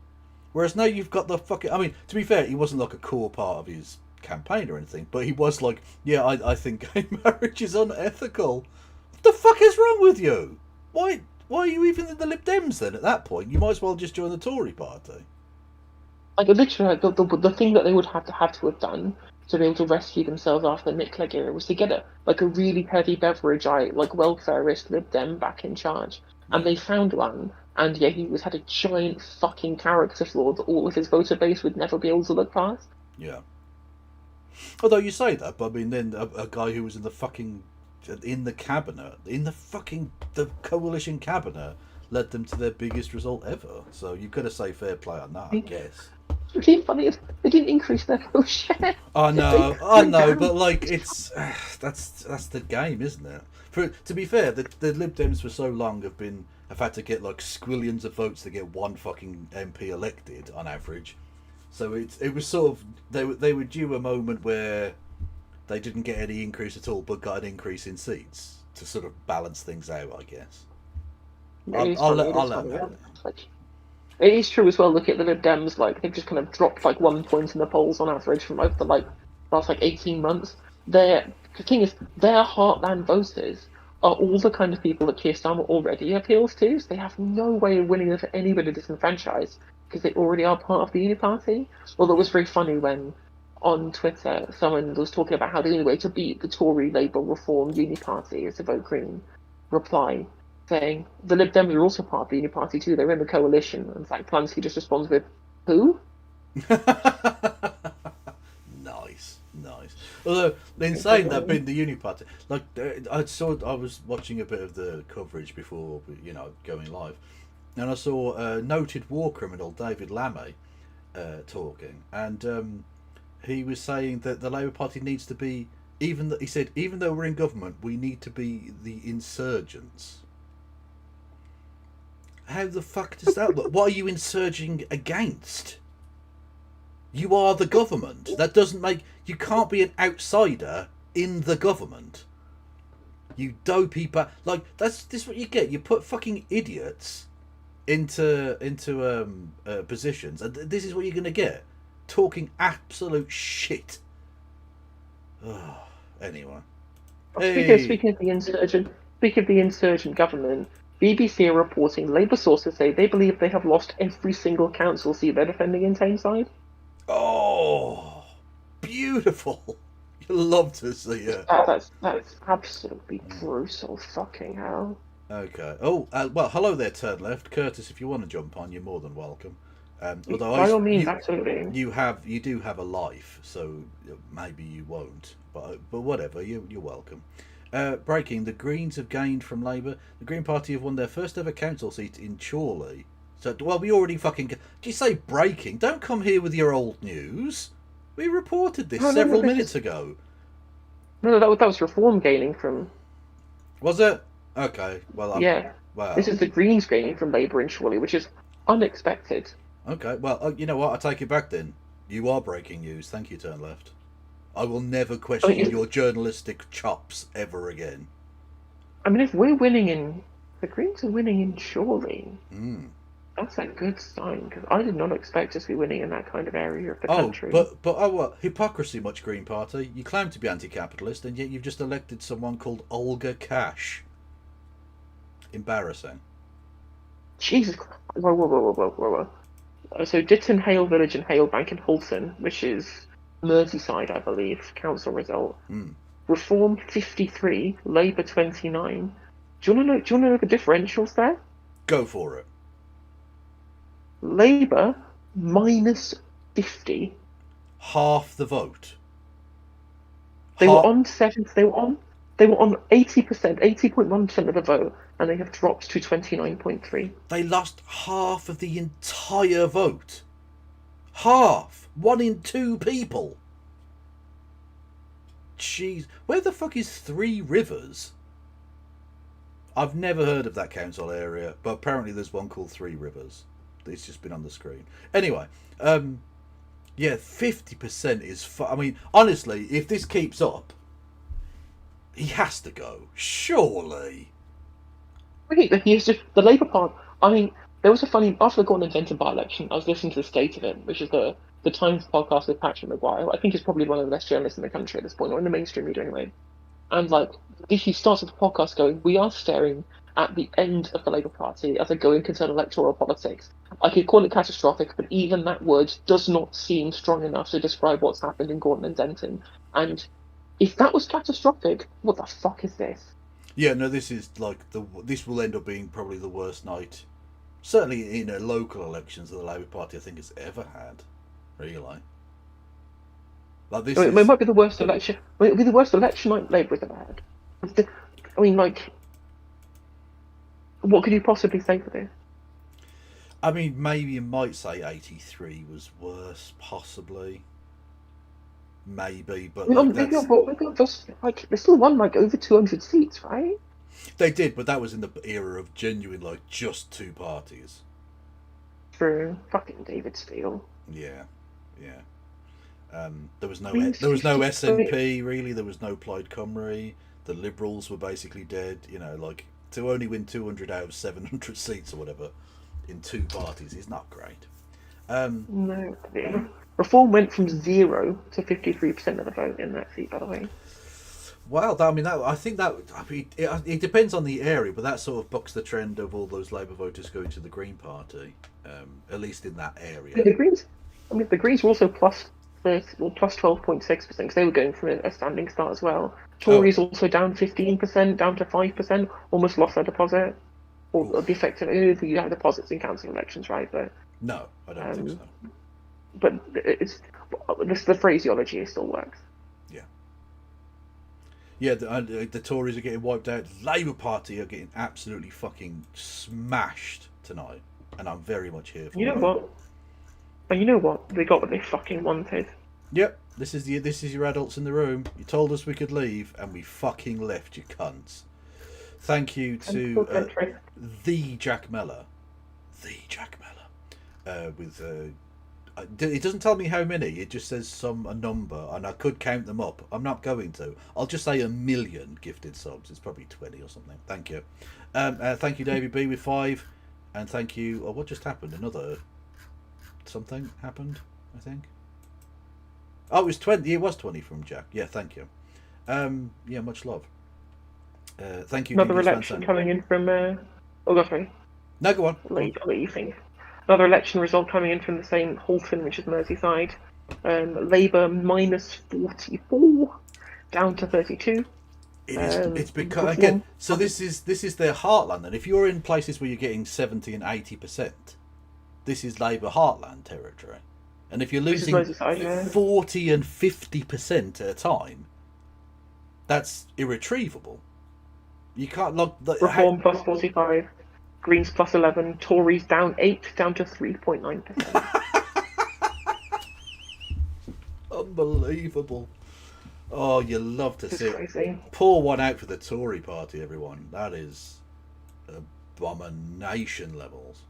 Whereas now you've got the fucking... I mean, to be fair, he wasn't like a core part of his campaign or anything, but he was like, yeah, I think gay marriage is unethical. What the fuck is wrong with you? Why are you even in the Lib Dems then at that point? You might as well just join the Tory party. Like, literally, the thing that they would have to have done to be able to rescue themselves after the Nick Clegg era was to get a really heavy Beveridgeite, like welfarist Lib Dem back in charge. And they found one, and yeah, he had a giant fucking character flaw that all of his voter base would never be able to look past. Yeah. Although you say that, but I mean, then a guy who was in the cabinet, the coalition cabinet, led them to their biggest result ever. So you've got to say fair play on that, I guess. It's really funny is they didn't increase their vote share. I know, but like that's the game, isn't it? To be fair, the Lib Dems for so long have had to get like squillions of votes to get one fucking MP elected on average. So it was sort of they were due a moment where they didn't get any increase at all, but got an increase in seats to sort of balance things out, I guess. I'll let them. It is true as well. Look at the Lib Dems; like they've just kind of dropped like 1 point in the polls on average from over the last 18 months. The thing is, their heartland voters are all the kind of people that Keir Starmer already appeals to. So they have no way of winning for anybody disenfranchised because they already are part of the Uni Party. Although it was very funny when on Twitter someone was talking about how the only way to beat the Tory Labour Reform Uni Party is to vote Green. Reply. Saying the Lib Dems are also part of the Uni Party too. They're in the coalition. In fact, Plansky just responds with, "Who?" Nice. Although in saying that, being the Uni Party, like I was watching a bit of the coverage before going live, and I saw noted war criminal David Lammy talking, and he was saying that the Labour Party needs to be even though we're in government, we need to be the insurgents. How the fuck does that look? What are you insurging against? You are the government. That doesn't make... You can't be an outsider in the government. You dopey... this is what you get. You put fucking idiots into positions, and this is what you're going to get. Talking absolute shit. Oh, anyway. Speaking of the insurgent government... BBC are reporting Labour sources say they believe they have lost every single council seat they're defending in Tameside. Oh, beautiful! You love to see it. That's absolutely brutal. Fucking hell. Okay. Oh, well, hello there, turn left. Curtis, if you want to jump on, you're more than welcome. Although by all means, absolutely. You do have a life, so maybe you won't. But whatever, you're welcome. Breaking, the Greens have gained from Labour. The Green Party have won their first ever council seat in Chorley. So, well, we already fucking... Did you say breaking? Don't come here with your old news. We reported this several minutes ago. No, that was Reform gaining from... Was it? Okay, well... Yeah. Wow. This is the Greens gaining from Labour in Chorley, which is unexpected. Okay, well, you know what? I take it back then. You are breaking news. Thank you, Turn Left. I will never question your journalistic chops ever again. I mean, if we're winning in... The Greens are winning in Chorley. Mm. That's a good sign, because I did not expect us to be winning in that kind of area of the Oh, country. but what hypocrisy, much Green Party. You claim to be anti-capitalist, and yet you've just elected someone called Olga Cash. Embarrassing. Jesus Christ. Whoa. So Ditton, Hale Village and Hale Bank in Halton, which is Merseyside, I believe, council result. Mm. Reform 53, Labour 29. Do you want to know the differentials there? Go for it. Labour minus 50. Half the vote. They were on 7th. They were on 80%, 80.1% of the vote, and they have dropped to 29.3. They lost half of the entire vote. Half. 1 in 2 people. Jeez. Where the fuck is Three Rivers? I've never heard of that council area, but apparently there's one called Three Rivers. It's just been on the screen. Anyway, yeah, 50% is... I mean, honestly, if this keeps up, he has to go. Surely. He's just the Labour Party. I mean, there was a funny after the Gordon and Denton by-election. I was listening to the State of It, which is the Times podcast with Patrick Maguire. I think he's probably one of the best journalists in the country at this point, or in the mainstream media anyway. And like, he starts with the podcast going, "We are staring at the end of the Labour Party as a going concern electoral politics. I could call it catastrophic, but even that word does not seem strong enough to describe what's happened in Gordon and Denton. And if that was catastrophic, what the fuck is this?" Yeah, no, this is like this will end up being probably the worst night, certainly in local elections that the Labour Party I think has ever had. Really, like this. It might be the worst election. It'll be the worst election like Labour has ever had. I mean, like, what could you possibly say for this? I mean, maybe you might say 83 was worse, possibly. Maybe, but like, they still won like over 200 seats, right? They did, but that was in the era of genuine, like, just 2 parties. True. Fucking David Steele. Yeah. There was no SNP really. There was no Plaid Cymru. The Liberals were basically dead. You know, like, to only win 200 out of 700 seats or whatever in 2 parties is not great. No. Reform went from 0 to 53% of the vote in that seat, by the way. Well, I think it depends on the area, but that sort of bucks the trend of all those Labour voters going to the Green Party, at least in that area. The Greens were also plus 12.6% because they were going from a standing start as well. Tories also down 15%, down to 5%, almost lost their deposit. Or the effect of you have deposits in council elections, right? But no, I don't think so. But the phraseology still works. Yeah, the Tories are getting wiped out. The Labour Party are getting absolutely fucking smashed tonight, and I'm very much here for it. You know what? They got what they fucking wanted. Yep, this is your adults in the room. You told us we could leave, and we fucking left, you cunts. Thank you to the Jack Mellor. With it doesn't tell me how many. It just says a number, and I could count them up. I'm not going to. I'll just say 1 million gifted subs. It's probably 20 or something. Thank you. Thank you, David B with 5, and thank you. Oh, what just happened? Another something happened, I think. Oh, it was 20. It was 20 from Jack. Yeah, thank you. Yeah, much love. Thank you. Another election coming in from. Sorry. No, go on. I'll let you think. Another election result coming in from the same Halton, which is Merseyside. Labour minus 44, down to 32. It's because again. So this is their heartland. And if you're in places where you're getting 70 and 80%, this is Labour heartland territory. And if you're losing 40 and 50% at a time, that's irretrievable. You can't log Reform plus 45. Greens plus 11, Tories down 8, down to 3.9%. Unbelievable. Oh, you love to see it. Pour one out for the Tory party, everyone. That is abomination levels.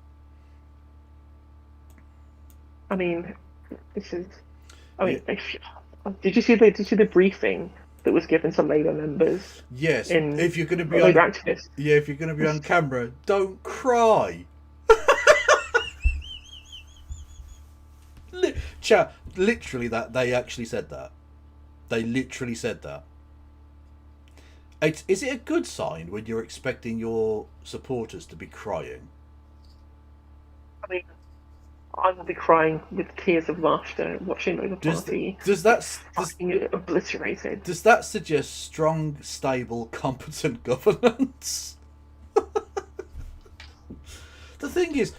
I mean, this is I mean, did you see the briefing that was given to Labour members Yes, in if you're going to be Labour on, activists? yeah, if you're going to be on camera, don't cry. Chat, literally that they actually said that. They literally said that. Is it a good sign when you're expecting your supporters to be crying? I mean, I will be crying with tears of laughter watching Labour Party Does that being obliterated. does that suggest strong, stable, competent governance? The thing is,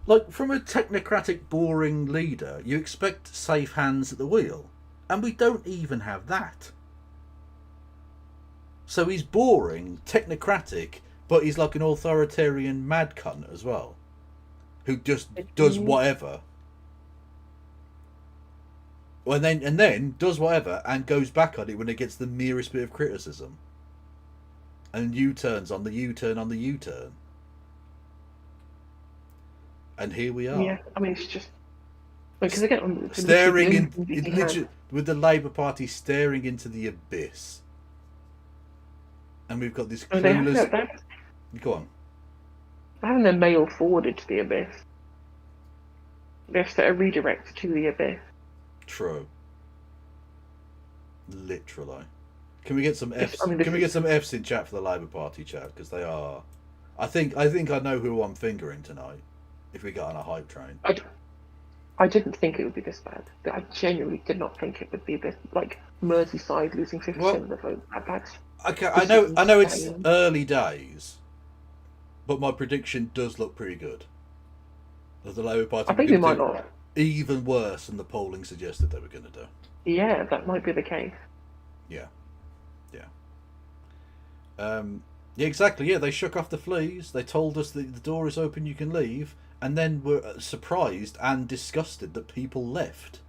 like from a technocratic, boring leader, you expect safe hands at the wheel, and we don't even have that. So he's boring, technocratic, but he's like an authoritarian mad cunt as well, who just does whatever. And then does whatever and goes back on it when it gets the merest bit of criticism. And U-turns on the U-turn on the U-turn. And here we are. Yeah, I mean, it's just because again, Staring in, with the Labour Party staring into the abyss. And we've got this clueless... Go on. Having their mail forwarded to the abyss. They have to redirect to the abyss. True. Literally. Can we get some Fs? Can we get some Fs in chat for the Labour Party chat? Because they are... I think I know who I'm fingering tonight. If we got on a hype train. I didn't think it would be this bad. I genuinely did not think it would be this, like, Merseyside losing 50% of the vote. Okay, I know it's early days, but my prediction does look pretty good. That the Labour Party I think they might not. Even worse than the polling suggested they were going to do. Yeah, that might be the case. Yeah. Yeah, exactly. Yeah, they shook off the fleas. They told us that the door is open, you can leave, and then were surprised and disgusted that people left.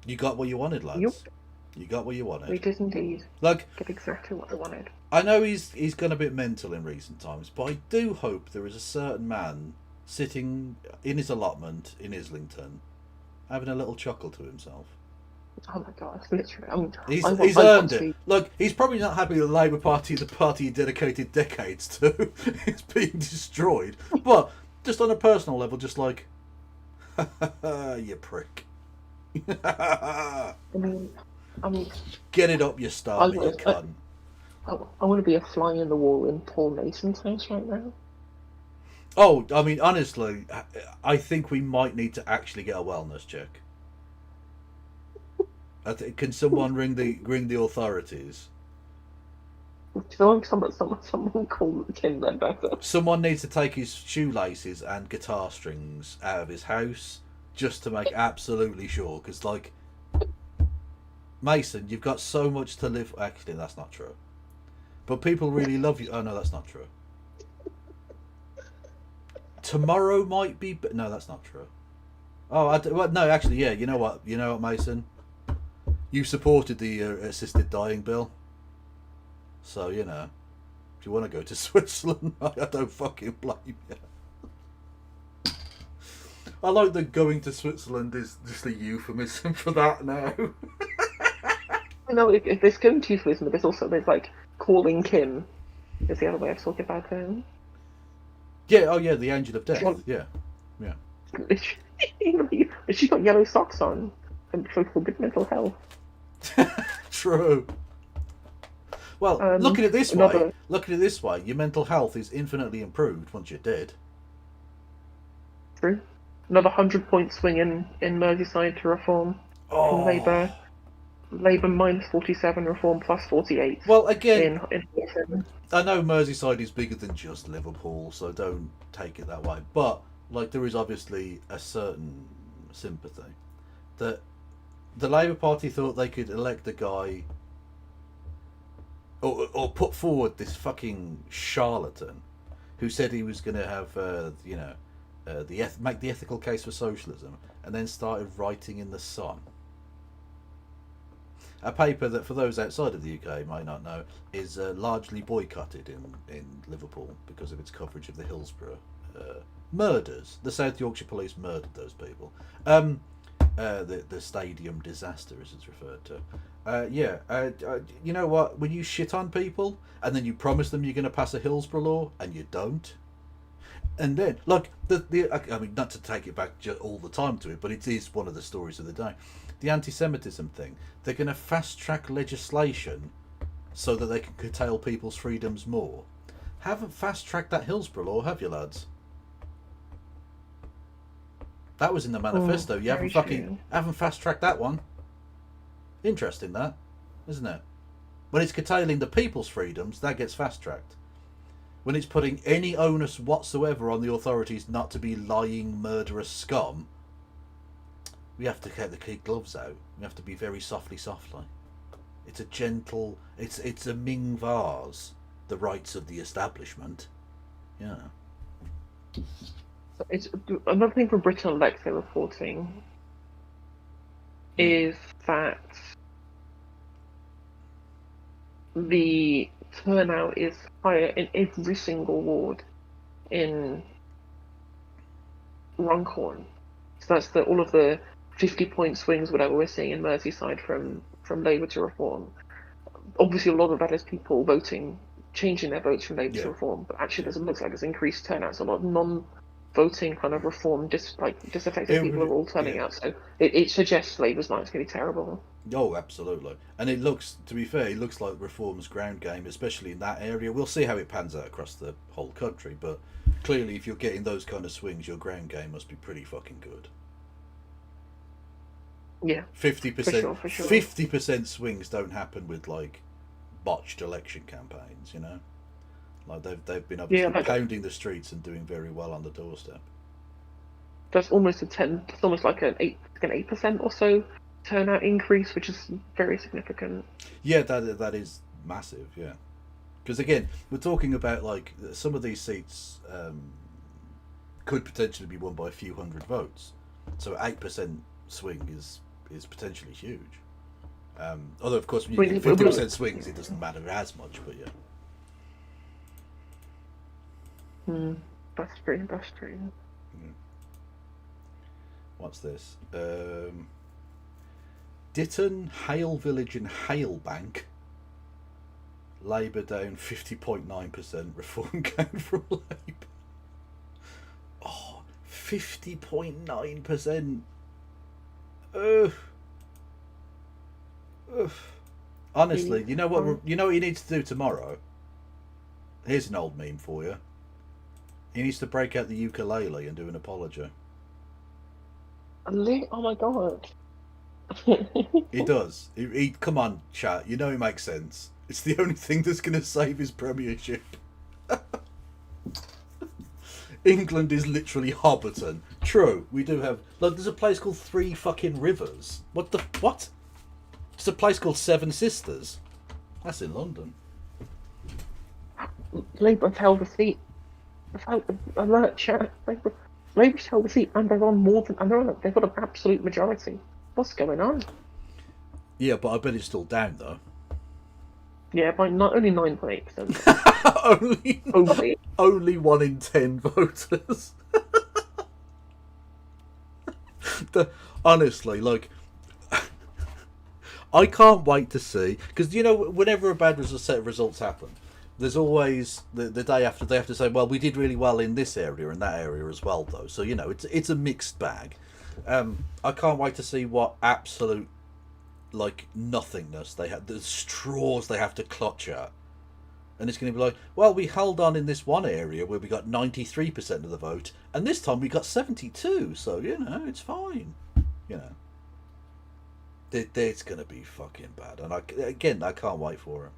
You got what you wanted, lads. Yep. You got what you wanted. We did indeed. Like, get exactly what I wanted. I know he's gone a bit mental in recent times, but I do hope there is a certain man sitting in his allotment in Islington, having a little chuckle to himself. Oh my god, literally. He's earned it. Look, he's probably not happy that the Labour Party, the party he dedicated decades to, is being destroyed. But just on a personal level, just like, you prick. I mean, get it up your star, you cunt. I want to be a fly in the wall in Paul Mason's house right now. Oh, I mean, honestly, I think we might need to actually get a wellness check. Can someone ring the authorities? Someone call Tim then better. Someone needs to take his shoelaces and guitar strings out of his house just to make absolutely sure. Because, like, Mason, you've got so much to live. Actually, that's not true. But people really love you. Oh no, that's not true. Tomorrow might be, but no, that's not true. Oh, no, actually, yeah. You know what, Mason? You supported the assisted dying bill, so you know. If you want to go to Switzerland, I don't fucking blame you. I like that going to Switzerland is just a euphemism for that now. No, if there's going to Switzerland, there's like calling Kim. Is the other way of talking about him. Yeah, oh yeah, the angel of death. Yeah. She's got yellow socks on and for good mental health. True. Well, look at it this way, your mental health is infinitely improved once you're dead. True. Another 100-point swing in Merseyside to reform from Labour. Labour minus 47, Reform plus 48. Well, again, I know Merseyside is bigger than just Liverpool, so don't take it that way. But like, there is obviously a certain sympathy that the Labour Party thought they could elect a guy or put forward this fucking charlatan who said he was going to have, make the ethical case for socialism, and then started writing in the Sun. A paper that, for those outside of the UK might not know, is largely boycotted in Liverpool because of its coverage of the Hillsborough murders. The South Yorkshire Police murdered those people. The stadium disaster, as it's referred to. You know what? When you shit on people and then you promise them you're going to pass a Hillsborough law and you don't, and then like I mean, not to take it back all the time to it, but it is one of the stories of the day. The anti-Semitism thing. They're going to fast track legislation so that they can curtail people's freedoms more. Haven't fast tracked that Hillsborough law, have you, lads? That was in the manifesto. You haven't fast tracked that one. Interesting, that, isn't it? When it's curtailing the people's freedoms, that gets fast tracked. When it's putting any onus whatsoever on the authorities not to be lying, murderous scum, we have to get the kid gloves out. We have to be very softly. It's a gentle. It's a Ming vase. The rights of the establishment. Yeah. It's another thing from Britain Alexa reporting is that the turnout is higher in every single ward in Runcorn. So that's all of the 50-point swings, whatever we're seeing in Merseyside from Labour to Reform. Obviously, a lot of that is people changing their votes from Labour to Reform, but actually, it looks like there's increased turnouts. A lot of non-voting kind of Reform, disaffected people are all turning out. So it suggests Labour's not going to be terrible. Oh, absolutely. And it looks, to be fair, it looks like Reform's ground game, especially in that area. We'll see how it pans out across the whole country, but clearly, if you're getting those kind of swings, your ground game must be pretty fucking good. Yeah, 50%. For sure. 50% swings don't happen with like botched election campaigns, you know. Like they've been obviously pounding the streets and doing very well on the doorstep. That's almost It's almost like an 8% or so turnout increase, which is very significant. Yeah, that is massive. Yeah, because again, we're talking about like some of these seats could potentially be won by a few hundred votes. So 8% swing is potentially huge. Although of course when you get 50% swings, it doesn't matter as much. But yeah. That's true. Yeah. What's this? Ditton, Hale Village and Hale Bank. Labour down 50.9%. Reform gain from Labour. Oh, 50.9%. Honestly, you know what you need to do tomorrow? Here's an old meme for you. He needs to break out the ukulele and do an apology. Oh my god. He does. He come on, chat. You know it makes sense. It's the only thing that's going to save his premiership. England is literally Hobbiton. True, we do have. Look, there's a place called Three Fucking Rivers. What? There's a place called Seven Sisters. That's in London. Labour's held the seat. Alert, chat. Labour's held the seat, and they're on more than. They've got an absolute majority. What's going on? Yeah, but I bet it's still down though. Yeah, by not only 9.8%. only 1 in 10 voters. Honestly, like, I can't wait to see, because you know, whenever a bad set of results happen, there's always the day after they have to say, well, we did really well in this area and that area as well, though. So you know, it's a mixed bag. I can't wait to see what absolute like nothingness they have, the straws they have to clutch at, and it's going to be like, well, we held on in this one area where we got 93% of the vote, and this time we got 72, so you know, it's fine. You know, it's going to be fucking bad, and I can't wait for it.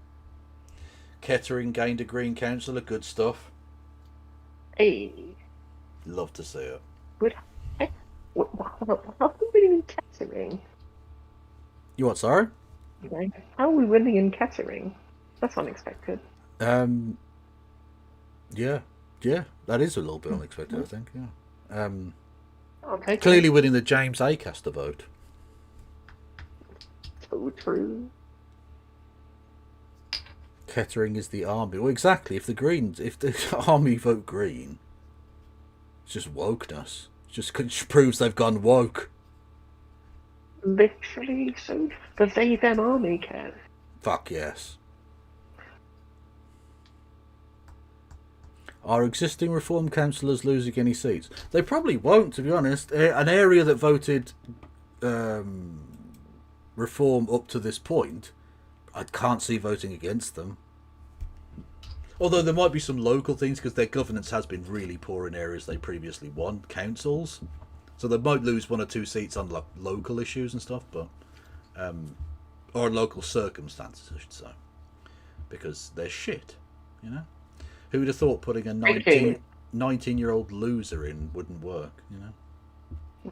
Kettering gained a Green councillor, good stuff. Hey, love to see it. Good. How are we winning in Kettering? You what, sorry? How are we winning in Kettering? That's unexpected. Yeah, that is a little bit unexpected, I think. Yeah. Okay. Clearly winning the James Acaster vote. So true. Kettering is the army. Well, exactly. If the army vote Green, It's just wokeness. It just proves they've gone woke. Literally, so the they them army can. Fuck yes. Are existing Reform councillors losing any seats? They probably won't, to be honest. An area that voted Reform up to this point, I can't see voting against them. Although there might be some local things, because their governance has been really poor in areas they previously won, councils. So they might lose 1 or 2 seats on like local issues and stuff, but or local circumstances, I should say, because they're shit, you know. Who would have thought putting a 19-year-old loser in wouldn't work, you know?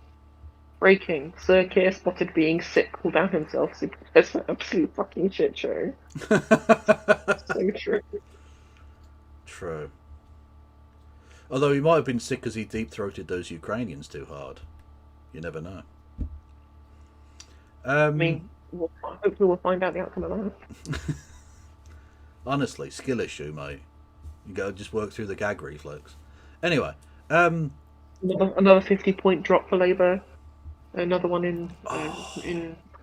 Breaking. Sir Keir spotted being sick, pulled out himself. It's an absolute fucking shit show. So true. True. Although he might have been sick because he deep-throated those Ukrainians too hard. You never know. I mean, hopefully we'll find out the outcome of that. Honestly, skill issue, mate. You gotta just work through the gag reflex. Anyway, another 50-point drop for Labour. Another one in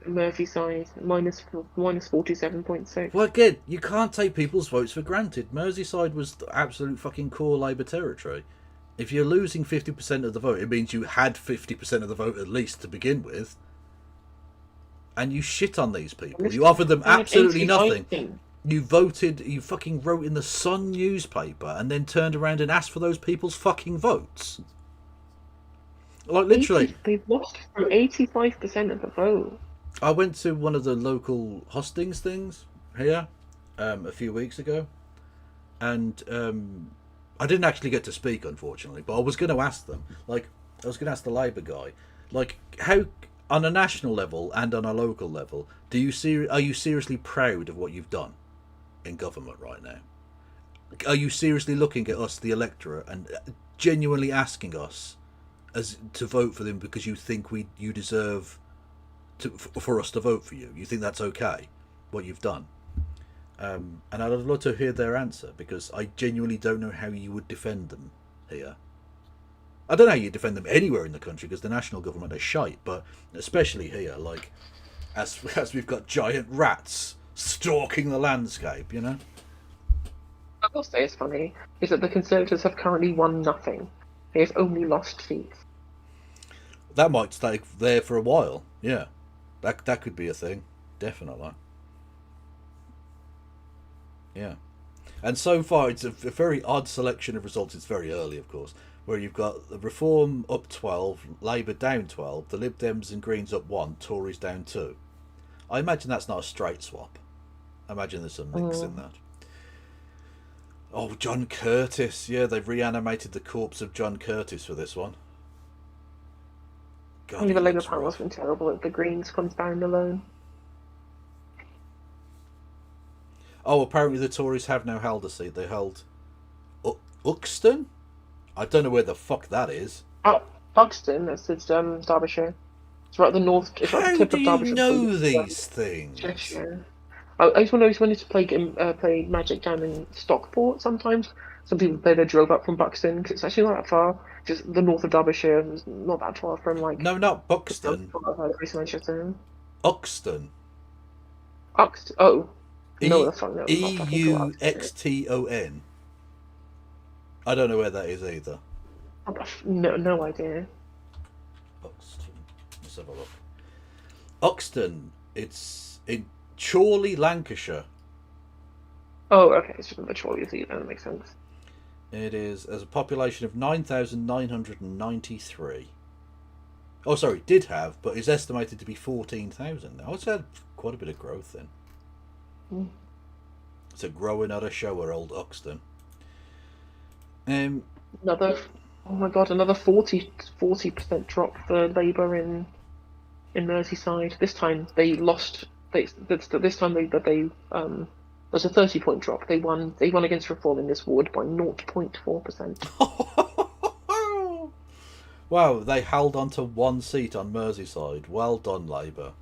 Merseyside, minus 47.6. Well, again, you can't take people's votes for granted. Merseyside was the absolute fucking core Labour territory. If you're losing 50% of the vote, it means you had 50% of the vote at least to begin with. And you shit on these people. You offered them absolutely nothing. You fucking wrote in the Sun newspaper and then turned around and asked for those people's fucking votes. Like, literally. They've lost through 85% of the vote. I went to one of the local hostings things here a few weeks ago, and I didn't actually get to speak, unfortunately, but I was going to ask them. Like, I was going to ask the Labour guy, like, how, on a national level and on a local level, are you seriously proud of what you've done in government right now? Are you seriously looking at us, the electorate, and genuinely asking us as to vote for them because you think you deserve for us to vote for you? You think that's okay, what you've done? And I'd love to hear their answer, because I genuinely don't know how you would defend them here. I don't know how you defend them anywhere in the country, because the national government are shite, but especially here, like, as we've got giant rats stalking the landscape, you know? I will say it's funny, is that the Conservatives have currently won nothing. They've only lost seats. That might stay there for a while, yeah. That could be a thing, definitely. Yeah. And so far, it's a very odd selection of results. It's very early, of course, where you've got the Reform up 12, Labour down 12, the Lib Dems and Greens up 1, Tories down 2. I imagine that's not a straight swap. I imagine there's some mix in that. Oh, John Curtis. Yeah, they've reanimated the corpse of John Curtis for this one. God, Only the Labour panel's been terrible if the Greens comes down alone. Oh, apparently the Tories have now held a seat. They held Uxton? I don't know where the fuck that is. Oh, Buxton, that's Derbyshire. It's right at the north. It's right at the tip of Derbyshire. How do you know these things? Cheshire. I just wanted to play Magic down in Stockport sometimes. Some people drove up from Buxton, because it's actually not that far. Just the north of Derbyshire is not that far from, like... No, not Buxton. Manchester. Uxton. Uxton? Oh. No, that's fine. No, Euxton. I don't know where that is either. No idea. Uxton. Let's have a look. Uxton. It's in Chorley, Lancashire. Oh, okay. It's just the Chorley seat. That makes sense. It is as a population of 9,993. Oh, sorry, did have, but is estimated to be 14,000 now. It's had quite a bit of growth then. It's a grower, not a shower, old Uxton. Another 40% drop for Labour in Merseyside. This time they lost. This time they there's a 30-point drop. They won against Reform in this ward by 0.4%. Wow, they held on to 1 seat on Merseyside. Well done, Labour.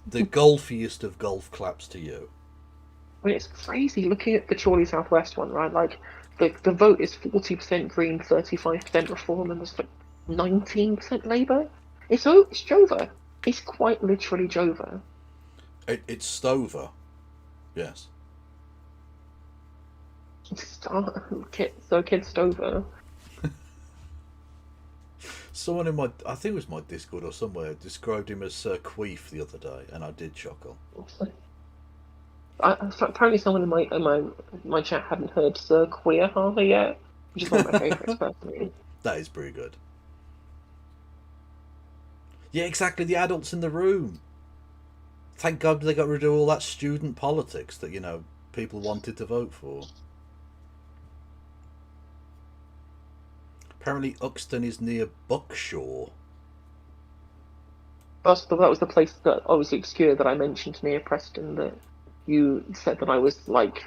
The golfiest of golf claps to you. I mean, it's crazy looking at the Chorley South West one, right? Like, the vote is 40% Green, 35% Reform, and there's like 19% Labour. It's Jover. It's quite literally Jover. It's Stover. Yes. Kid Stover. Someone in my, I think it was my Discord or somewhere, described him as Sir Queef the other day, and I did chuckle. Apparently, someone in my chat hadn't heard Sir Queer Harvey yet, which is one of my favourites personally. That is pretty good. Yeah, exactly. The adults in the room. Thank God they got rid of all that student politics that, you know, people wanted to vote for. Apparently Uxton is near Buckshaw. That was the place that I was obscure that I mentioned near Preston that you said that I was like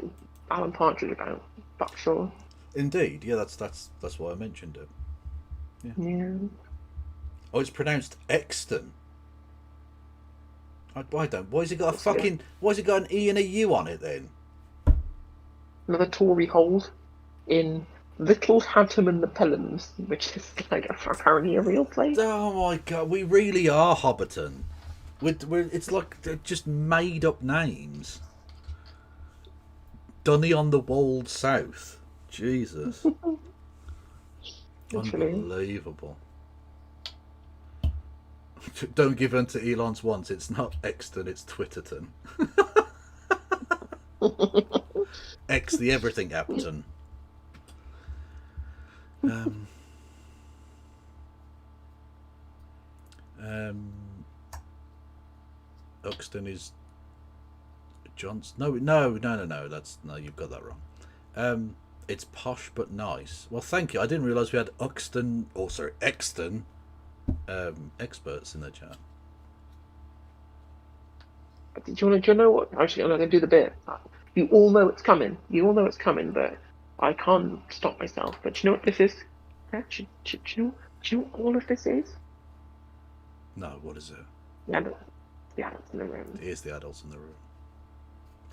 Alan Partridge about Buckshaw. Indeed, yeah, that's why I mentioned it. Yeah. Oh, it's pronounced Exton. I don't. Why has it got a fucking? Why has it got an E and a U on it then? Another Tory hold in Little Hampton and the Pelhams, which is like apparently a real place. Oh my God, we really are Hobbiton. It's like they're just made up names. Dunny on the Wold South. Jesus. Literally. Unbelievable. Don't give in to Elon's wants. It's not Exton, it's Twitterton. X the everything Apton. Uxton is Johnson. No. That's no. You've got that wrong. It's posh but nice. Well, thank you. I didn't realise we had Exton experts in the chat. Do you know what? Actually, I'm not going to do the bit. You all know it's coming. But I can't stop myself. But do you know what this is? Do you know what all of this is? No, what is it? The adults in the room. It is the adults in the room.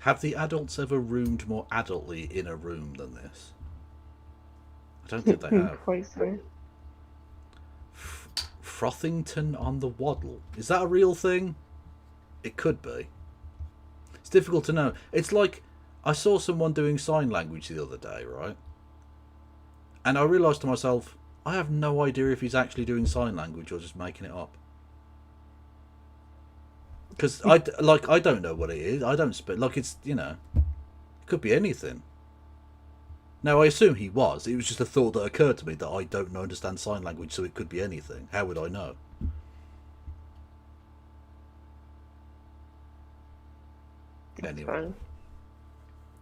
Have the adults ever roomed more adultly in a room than this? I don't think they have. Quite so. Frothington on the Waddle. Is that a real thing? It could be. It's difficult to know. It's like I saw someone doing sign language the other day, right? And I realised to myself, I have no idea if he's actually doing sign language or just making it up. Because I don't know what it is. I don't speak. Like, it's, you know, it could be anything. Now, I assume he was. It was just a thought that occurred to me that I don't understand sign language, so it could be anything. How would I know? Anyway.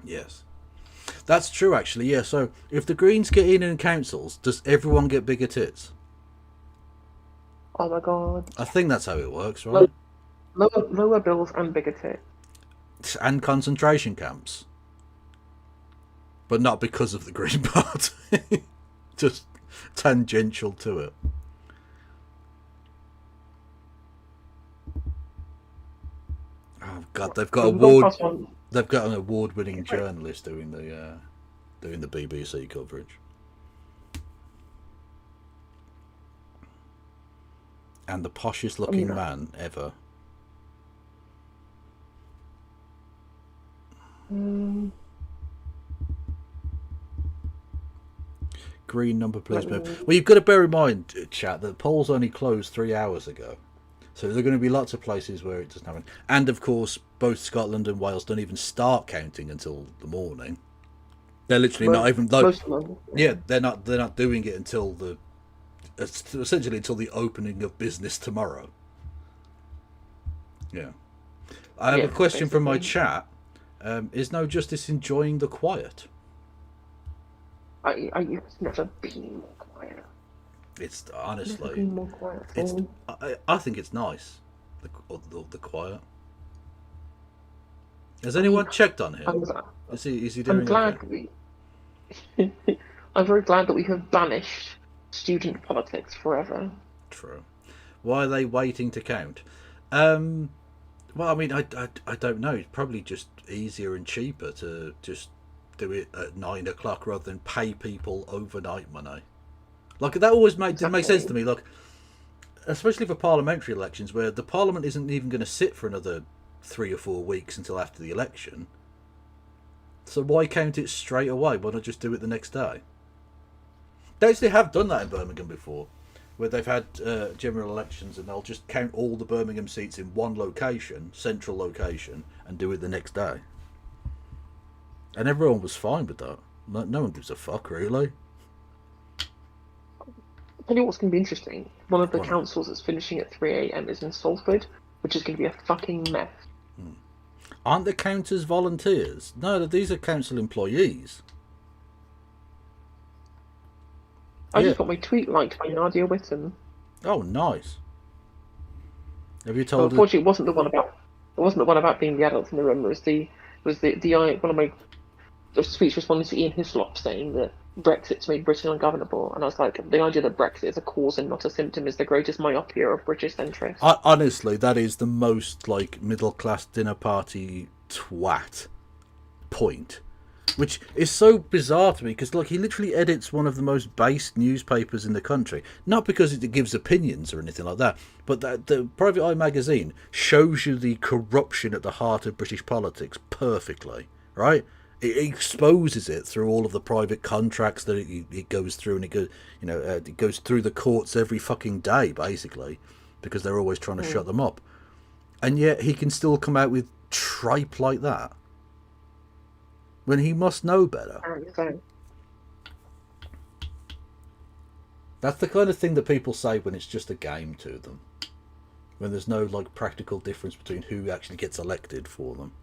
Yes. That's true, actually, yeah. So, if the Greens get in councils, does everyone get bigger tits? Oh my God. I think that's how it works, right? Lower bills and bigger tits. And concentration camps. But not because of the Green Party. Just tangential to it. Oh God, they've got an award-winning journalist doing the BBC coverage. And the poshest looking man ever. Green number, please. Well, you've got to bear in mind, chat, that the polls only closed 3 hours ago. So there are going to be lots of places where it doesn't happen. And, of course, both Scotland and Wales don't even start counting until the morning. They're literally not even... Yeah, they're not doing it until essentially until the opening of business tomorrow. Yeah. I have a question from my chat. Is No Justice enjoying the quiet? It's never been more quiet. It's honestly... Never been more quiet. I think it's nice, the quiet. Has anyone checked on him? Is he doing I'm glad okay? I'm very glad that we have banished student politics forever. True. Why are they waiting to count? Well, I mean, I don't know. It's probably just easier and cheaper to just do it at 9 o'clock rather than pay people overnight money. Like, that always didn't make sense to me. Like, especially for parliamentary elections, where the parliament isn't even going to sit for another 3 or 4 weeks until after the election. So why count it straight away? Why not just do it the next day? They actually have done that in Birmingham before, where they've had general elections and they'll just count all the Birmingham seats in one location, central location, and do it the next day. And everyone was fine with that. No one gives a fuck, really. Tell you what's going to be interesting. One of the councils that's finishing at 3 a.m. is in Salford, which is going to be a fucking mess. Aren't the counters volunteers? No, these are council employees. I just got my tweet liked by Nadia Whitten. Oh, nice. Have you Well, told? unfortunately, it wasn't the one about being the adults in the room. It was one of my tweets responding to Ian Hislop saying that Brexit's made Britain ungovernable, and I was like, the idea that Brexit is a cause and not a symptom is the greatest myopia of British centrists. Honestly, that is the most like middle class dinner party twat point, which is so bizarre to me because like he literally edits one of the most based newspapers in the country, not because it gives opinions or anything like that, but that the Private Eye magazine shows you the corruption at the heart of British politics perfectly, right? It exposes it through all of the private contracts that it goes through, and it goes through the courts every fucking day, basically, because they're always trying to shut them up. And yet he can still come out with tripe like that when he must know better. That's the kind of thing that people say when it's just a game to them, when there's no like practical difference between who actually gets elected for them.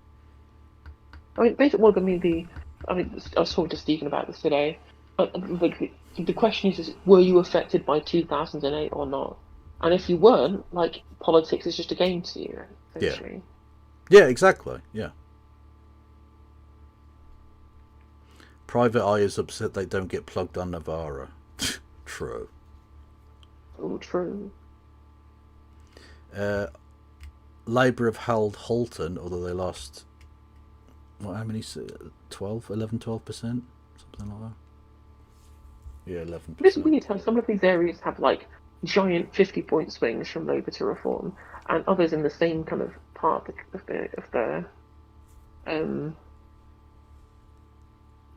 I mean, basically, I was talking to Stephen about this today. The question is, were you affected by 2008 or not? And if you weren't, like, politics is just a game to you, essentially. Yeah, exactly, yeah. Private Eye is upset they don't get plugged on Navarra. True. Oh, true. Labour have held Halton, although they lost... What, how many? 12%? Something like that. Yeah, 11%. It's weird how some of these areas have like giant 50-point swings from Labour to Reform, and others in the same kind of part of the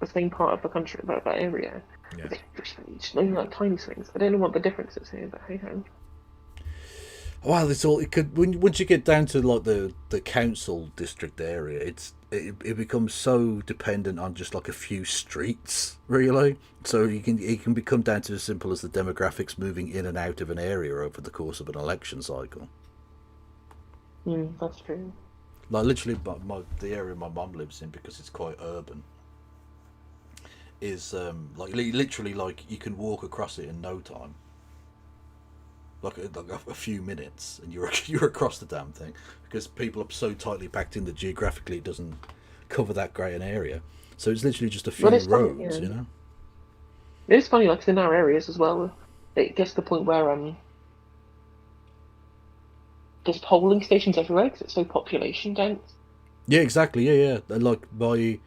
same part of the country, that area. Yeah. Just only like tiny swings. I don't know what the difference is here, but hey ho. Well, it could once you get down to like the council district area, it becomes so dependent on just like a few streets, really. So it can become down to as simple as the demographics moving in and out of an area over the course of an election cycle. That's true. Like literally, the area my mum lives in, because it's quite urban, is like literally like you can walk across it in no time. Like a few minutes, and you're across the damn thing, because people are so tightly packed in that geographically it doesn't cover that great an area. So it's literally just a few roads, funny, yeah. you know. It's funny, like in our areas as well. It gets to the point where there's polling stations everywhere because it's so population dense. Yeah, exactly. Yeah. And like my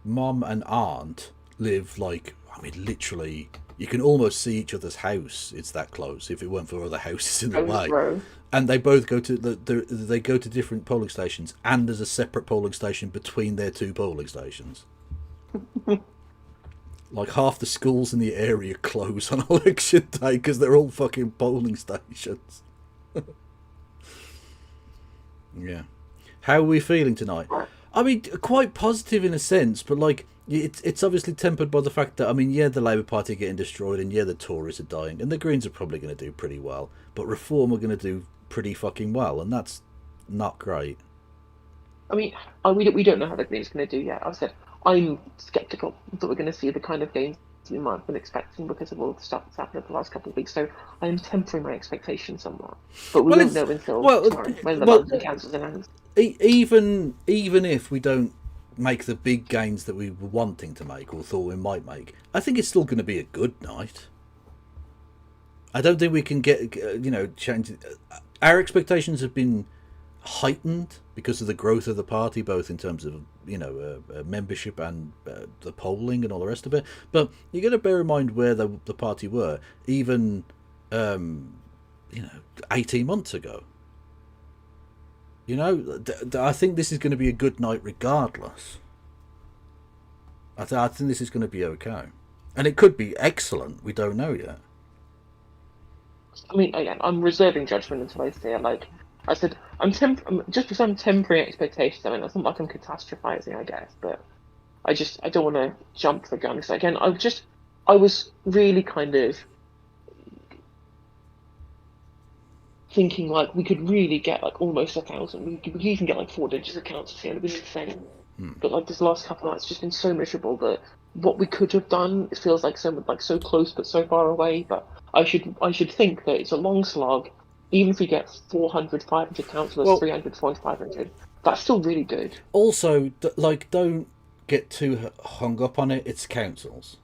mum and aunt live like, I mean, literally. You can almost see each other's house. It's that close. If it weren't for other houses in the way, row. And they both go to they go to different polling stations, and there's a separate polling station between their two polling stations. Like half the schools in the area close on election day because they're all fucking polling stations. Yeah. How are we feeling tonight? I mean, quite positive in a sense, but like. It's obviously tempered by the fact that, I mean, yeah, the Labour Party are getting destroyed, and yeah, the Tories are dying, and the Greens are probably going to do pretty well, but Reform are going to do pretty fucking well, and that's not great. I mean, we don't know how the Greens are going to do yet. I said I'm sceptical that we're going to see the kind of gains we might have been expecting because of all the stuff that's happened over the last couple of weeks. So I am tempering my expectations somewhat, but we won't know until tomorrow when the London Council's announced. Even if we don't make the big gains that we were wanting to make or thought we might make, I think it's still going to be a good night. I don't think we can get change. Our expectations have been heightened because of the growth of the party, both in terms of membership and the polling and all the rest of it. But you got to bear in mind where the party were even 18 months ago. I think this is going to be a good night regardless. I think this is going to be okay, and it could be excellent. We don't know yet. I mean, again, I'm reserving judgment until I see it. Like I said, just for some temporary expectations. I mean, it's not like I'm catastrophizing, I guess, but I don't want to jump the gun. So again, I was really kind of thinking like we could really get like almost 1,000. We could even get like 4 digits of counts. It was insane. But like this last couple of nights, it's just been so miserable that what we could have done, it feels like so close but so far away. But I should think that it's a long slog. Even if we get 400, 500 councillors, 300, 400, 500, that's still really good. Also, don't get too hung up on it. It's councils.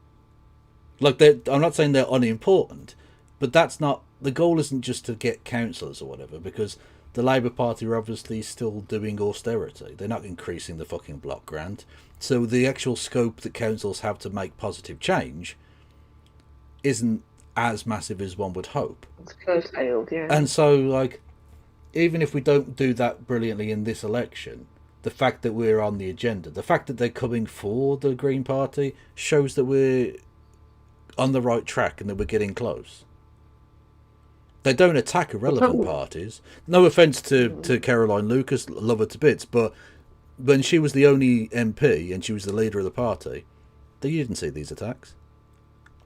Like, I'm not saying they're unimportant, but that's not the goal. Isn't just to get councillors or whatever, because the Labour Party are obviously still doing austerity. They're not increasing the fucking block grant. So the actual scope that councils have to make positive change isn't as massive as one would hope. It's curtailed, yeah. And so, like, even if we don't do that brilliantly in this election, the fact that we're on the agenda, the fact that they're coming for the Green Party, shows that we're on the right track and that we're getting close. They don't attack irrelevant parties. No offence to Caroline Lucas, love her to bits, but when she was the only MP and she was the leader of the party, you didn't see these attacks.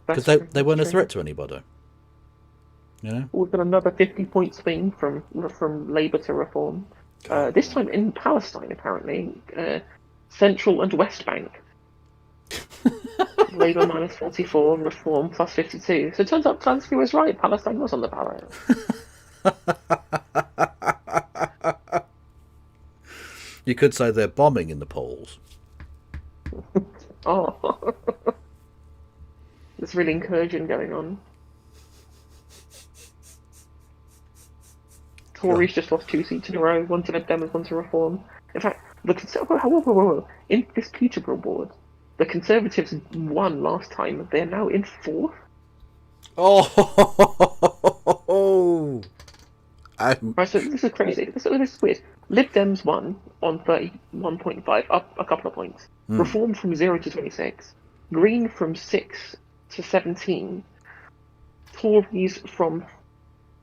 Because they weren't a threat to anybody. We've got another 50-point swing from Labour to Reform. This time in Palestine, apparently. Central and West Bank. Labour minus 44, Reform plus 52. So it turns out Tansky was right. Palestine was on the ballot. You could say they're bombing in the polls. Oh. There's really incursion going on. Tories just lost 2 seats in a row. One to Lib Dem and one to Reform. In fact, in this Peterborough board, the Conservatives won last time. They're now in 4th. Oh! Right, so this is crazy. This is weird. Lib Dems won on 31.5, up a couple of points. Reform from 0 to 26. Green from 6 to 17. Tories from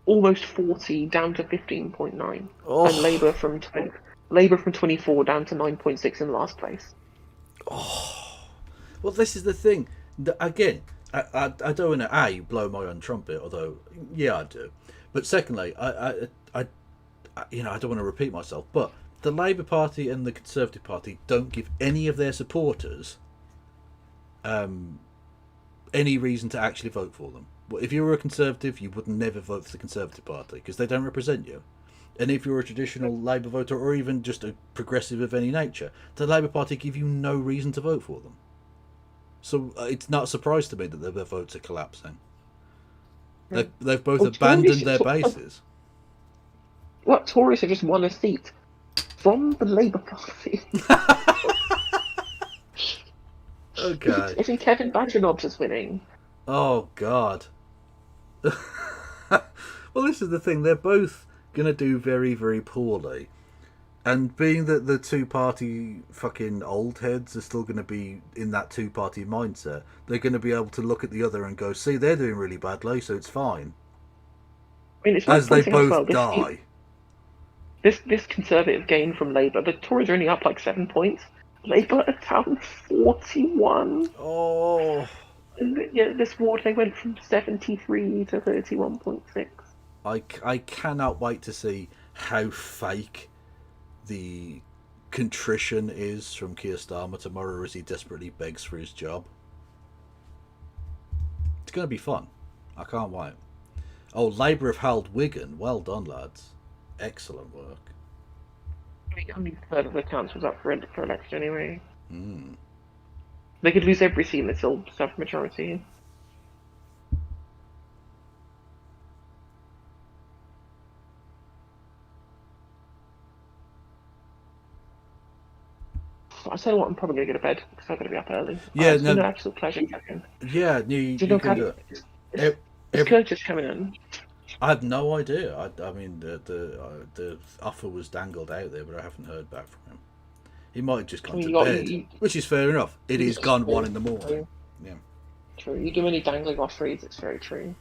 almost 40 down to 15.9. Oh. And Labour from 24 down to 9.6 in last place. Oh. Well, this is the thing. Again, I don't want to blow my own trumpet, although yeah, I do. But secondly, I don't want to repeat myself, but the Labour Party and the Conservative Party don't give any of their supporters any reason to actually vote for them. If you were a Conservative, you would never vote for the Conservative Party because they don't represent you. And if you're a traditional Labour voter or even just a progressive of any nature, the Labour Party give you no reason to vote for them. So it's not a surprise to me that their votes are collapsing. They've both abandoned their bases. What? Tories have just won a seat from the Labour Party. Okay. Isn't Kevin Badger just winning? Oh, God. Well, this is the thing. They're both going to do very, very poorly. And being that the two-party fucking old heads are still going to be in that two-party mindset, they're going to be able to look at the other and go, see, they're doing really badly, so it's fine. I mean, it's as they both die. This Conservative gain from Labour, the Tories are only up like 7 points. Labour are down 41. Oh. Yeah, this ward they went from 73 to 31.6. I cannot wait to see how fake the contrition is from Keir Starmer tomorrow as he desperately begs for his job. It's going to be fun. I can't wait. Oh, Labour have held Wigan. Well done, lads. Excellent work. I mean, a third of the council was up for election anyway. They could lose every seat and they still have a majority. I tell you what, I'm probably going to go to bed because I've got to be up early. Yeah, It's been no, an absolute pleasure, Catherine. yeah, Do you you know, can do Catherine, it. is, is Every, Curtis coming in? I have no idea. I mean, the offer was dangled out there, but I haven't heard back from him. He might have just I gone mean, to bed, which is fair enough. It you is gone 1 in the morning. true, Yeah, true. You do any dangling off reads, it's very true.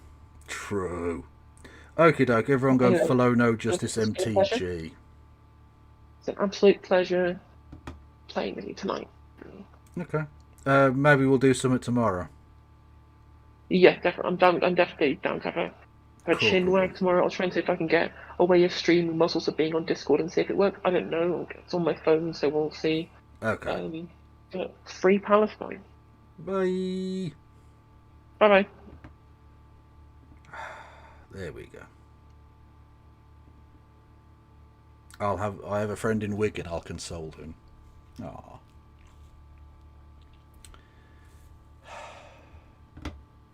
true. Okie doke, everyone go Anyway, follow No Justice it's been a pleasure. MTG. It's an absolute pleasure playing with you tonight. Okay. Maybe we'll do something tomorrow. Yeah, definitely. I'm definitely down to have a Cool, chin cool, wag cool. tomorrow. I'll try and see if I can get a way of streaming muscles of being on Discord and see if it works. I don't know. It's on my phone, so we'll see. Okay. Free Palestine. Bye. Bye bye. There we go. I have a friend in Wigan. I'll console him. Aww.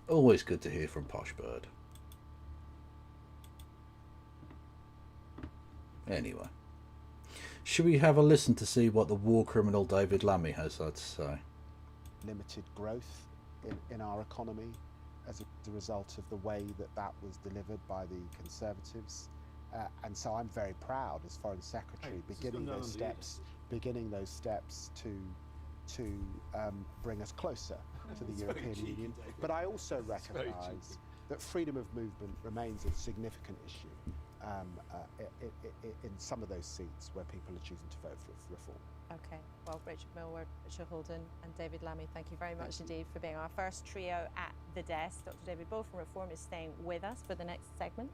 Always good to hear from Posh Bird. Anyway, should we have a listen to see what the war criminal David Lammy has to say? Limited growth in our economy as a result of the way that was delivered by the Conservatives. And so I'm very proud as Foreign Secretary beginning those steps to bring us closer to the European Union. But I also recognise that freedom of movement remains a significant issue in some of those seats where people are choosing to vote for reform. Okay, well, Richard Millward, Richard Holden and David Lammy, thank you very much indeed for being our first trio at the desk. Dr. David Bowe from Reform is staying with us for the next segment,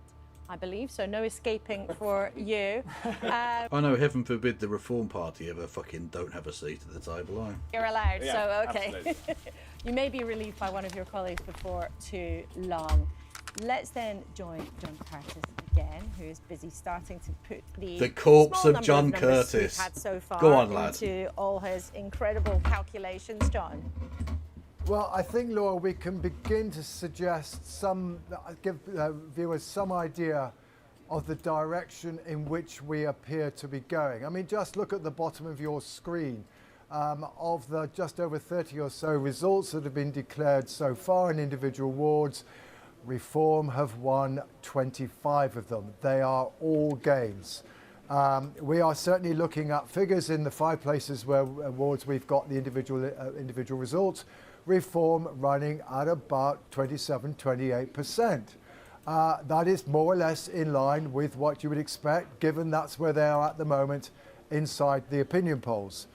I believe, so no escaping for you. I know, heaven forbid the Reform Party ever fucking don't have a seat at the table, You're allowed, Yeah, so okay. absolutely. You may be relieved by one of your colleagues before too long. Let's then join John Curtis again, who is busy starting to put the corpse small of number John numbers we've Curtis. had so far Go on, lad. into all his incredible calculations. John. Well, I think, Laura, we can begin to suggest give viewers some idea of the direction in which we appear to be going. I mean, just look at the bottom of your screen. Of the just over 30 or so results that have been declared so far in individual wards, Reform have won 25 of them. They are all gains. We are certainly looking at figures in the 5 places where wards we've got the individual results. Reform running at about 27-28%. That is more or less in line with what you would expect, given that's where they are at the moment inside the opinion polls.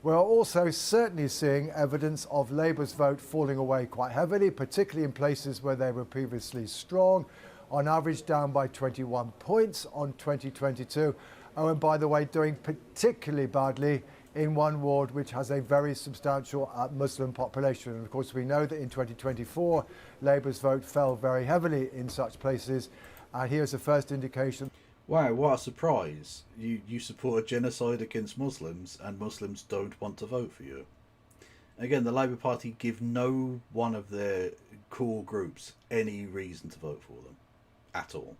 We're also certainly seeing evidence of Labour's vote falling away quite heavily, particularly in places where they were previously strong, on average down by 21 points on 2022. Oh, and by the way, doing particularly badly in one ward which has a very substantial Muslim population. And of course, we know that in 2024, Labour's vote fell very heavily in such places. And here's the first indication. Wow, what a surprise. You support a genocide against Muslims and Muslims don't want to vote for you. Again, the Labour Party give no one of their core groups any reason to vote for them at all.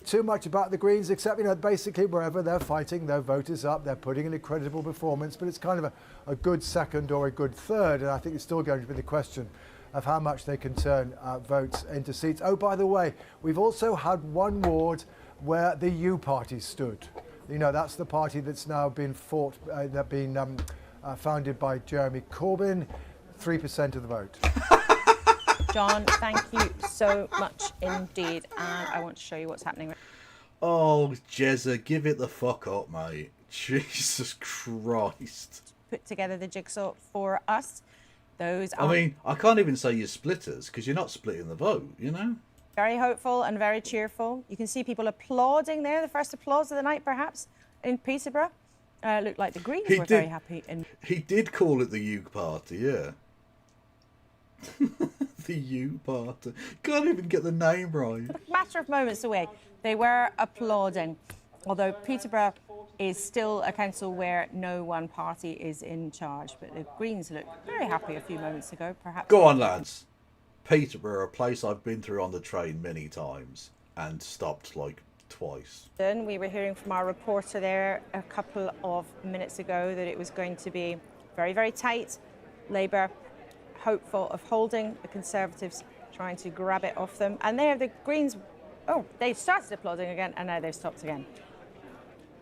Too much about the Greens, except, basically wherever they're fighting, their vote is up. They're putting in a credible performance, but it's kind of a good second or a good third. And I think it's still going to be the question of how much they can turn votes into seats. Oh, by the way, we've also had one ward where the U Party stood. That's the party that's now been founded by Jeremy Corbyn. 3% of the vote. John, thank you so much indeed. And I want to show you what's happening. Oh, Jezza, give it the fuck up, mate. Jesus Christ. Put together the jigsaw for us. Those are... I mean, I can't even say you're splitters, because you're not splitting the vote, very hopeful and very cheerful. You can see people applauding there. The first applause of the night, perhaps, in Peterborough. Looked like the Greens were very happy. He did call it the U Party, yeah. The U Party. Can't even get the name right. Matter of moments away. They were applauding. Although Peterborough is still a council where no one party is in charge. But the Greens looked very happy a few moments ago, perhaps. Go on, lads. Peterborough, a place I've been through on the train many times and stopped like twice. We were hearing from our reporter there a couple of minutes ago that it was going to be very, very tight. Labour hopeful of holding, the Conservatives trying to grab it off them. And there, the Greens, oh, they started applauding again, and now they've stopped again.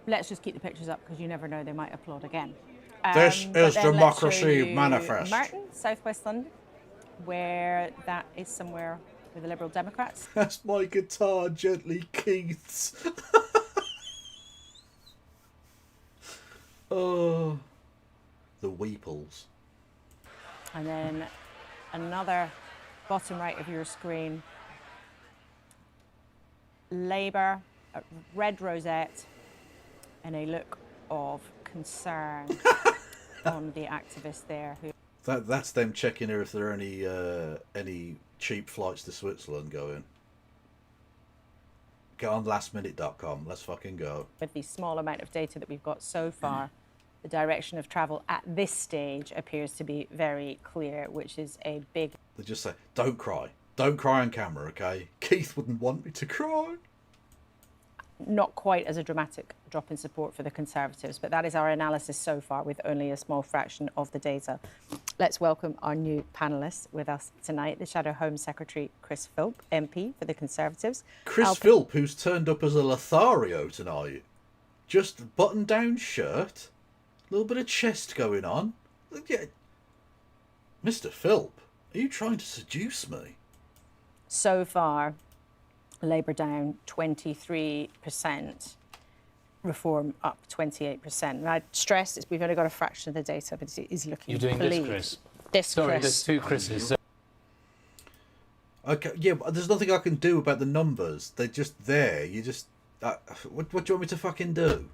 Let's just keep the pictures up, because you never know, they might applaud again. This But is then democracy let's show you manifest. Martin, southwest London, where that is somewhere with the Liberal Democrats. As my guitar gently keiths. Oh, the Weeples. And then another bottom right of your screen. Labour, a red rosette, and a look of concern on the activist there. Who That's them checking if there are any cheap flights to Switzerland going. Get on lastminute.com. Let's fucking go. With the small amount of data that we've got so far, the direction of travel at this stage appears to be very clear, which is a big... They just say, don't cry. Don't cry on camera, okay? Keith wouldn't want me to cry. Not quite as a dramatic drop in support for the Conservatives, but that is our analysis so far with only a small fraction of the data. Let's welcome our new panellists with us tonight, the Shadow Home Secretary Chris Philp, MP for the Conservatives. Chris Philp, who's turned up as a Lothario tonight. Just button-down shirt, a little bit of chest going on. Yeah. Mr. Philp, are you trying to seduce me? So far, Labour down 23%, Reform up 28%. And I'd stress we've only got a fraction of the data, but it is looking. You're doing bleak. this, Chris. This, Sorry, Chris. there's two Chris's. So Okay, yeah, but there's nothing I can do about the numbers. They're just there. You just... what do you want me to fucking do?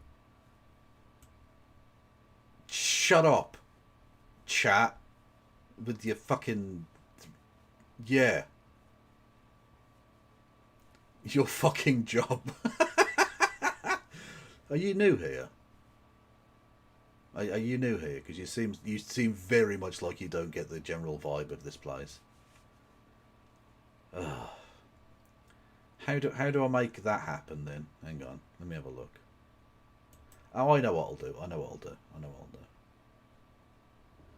Shut up. Chat. With your fucking... Yeah. Your fucking job. Are you new here? Are you new here? Because you seem very much like you don't get the general vibe of this place. Ugh. How do I make that happen then? Hang on, let me have a look. Oh, I know what I'll do. I know what I'll do.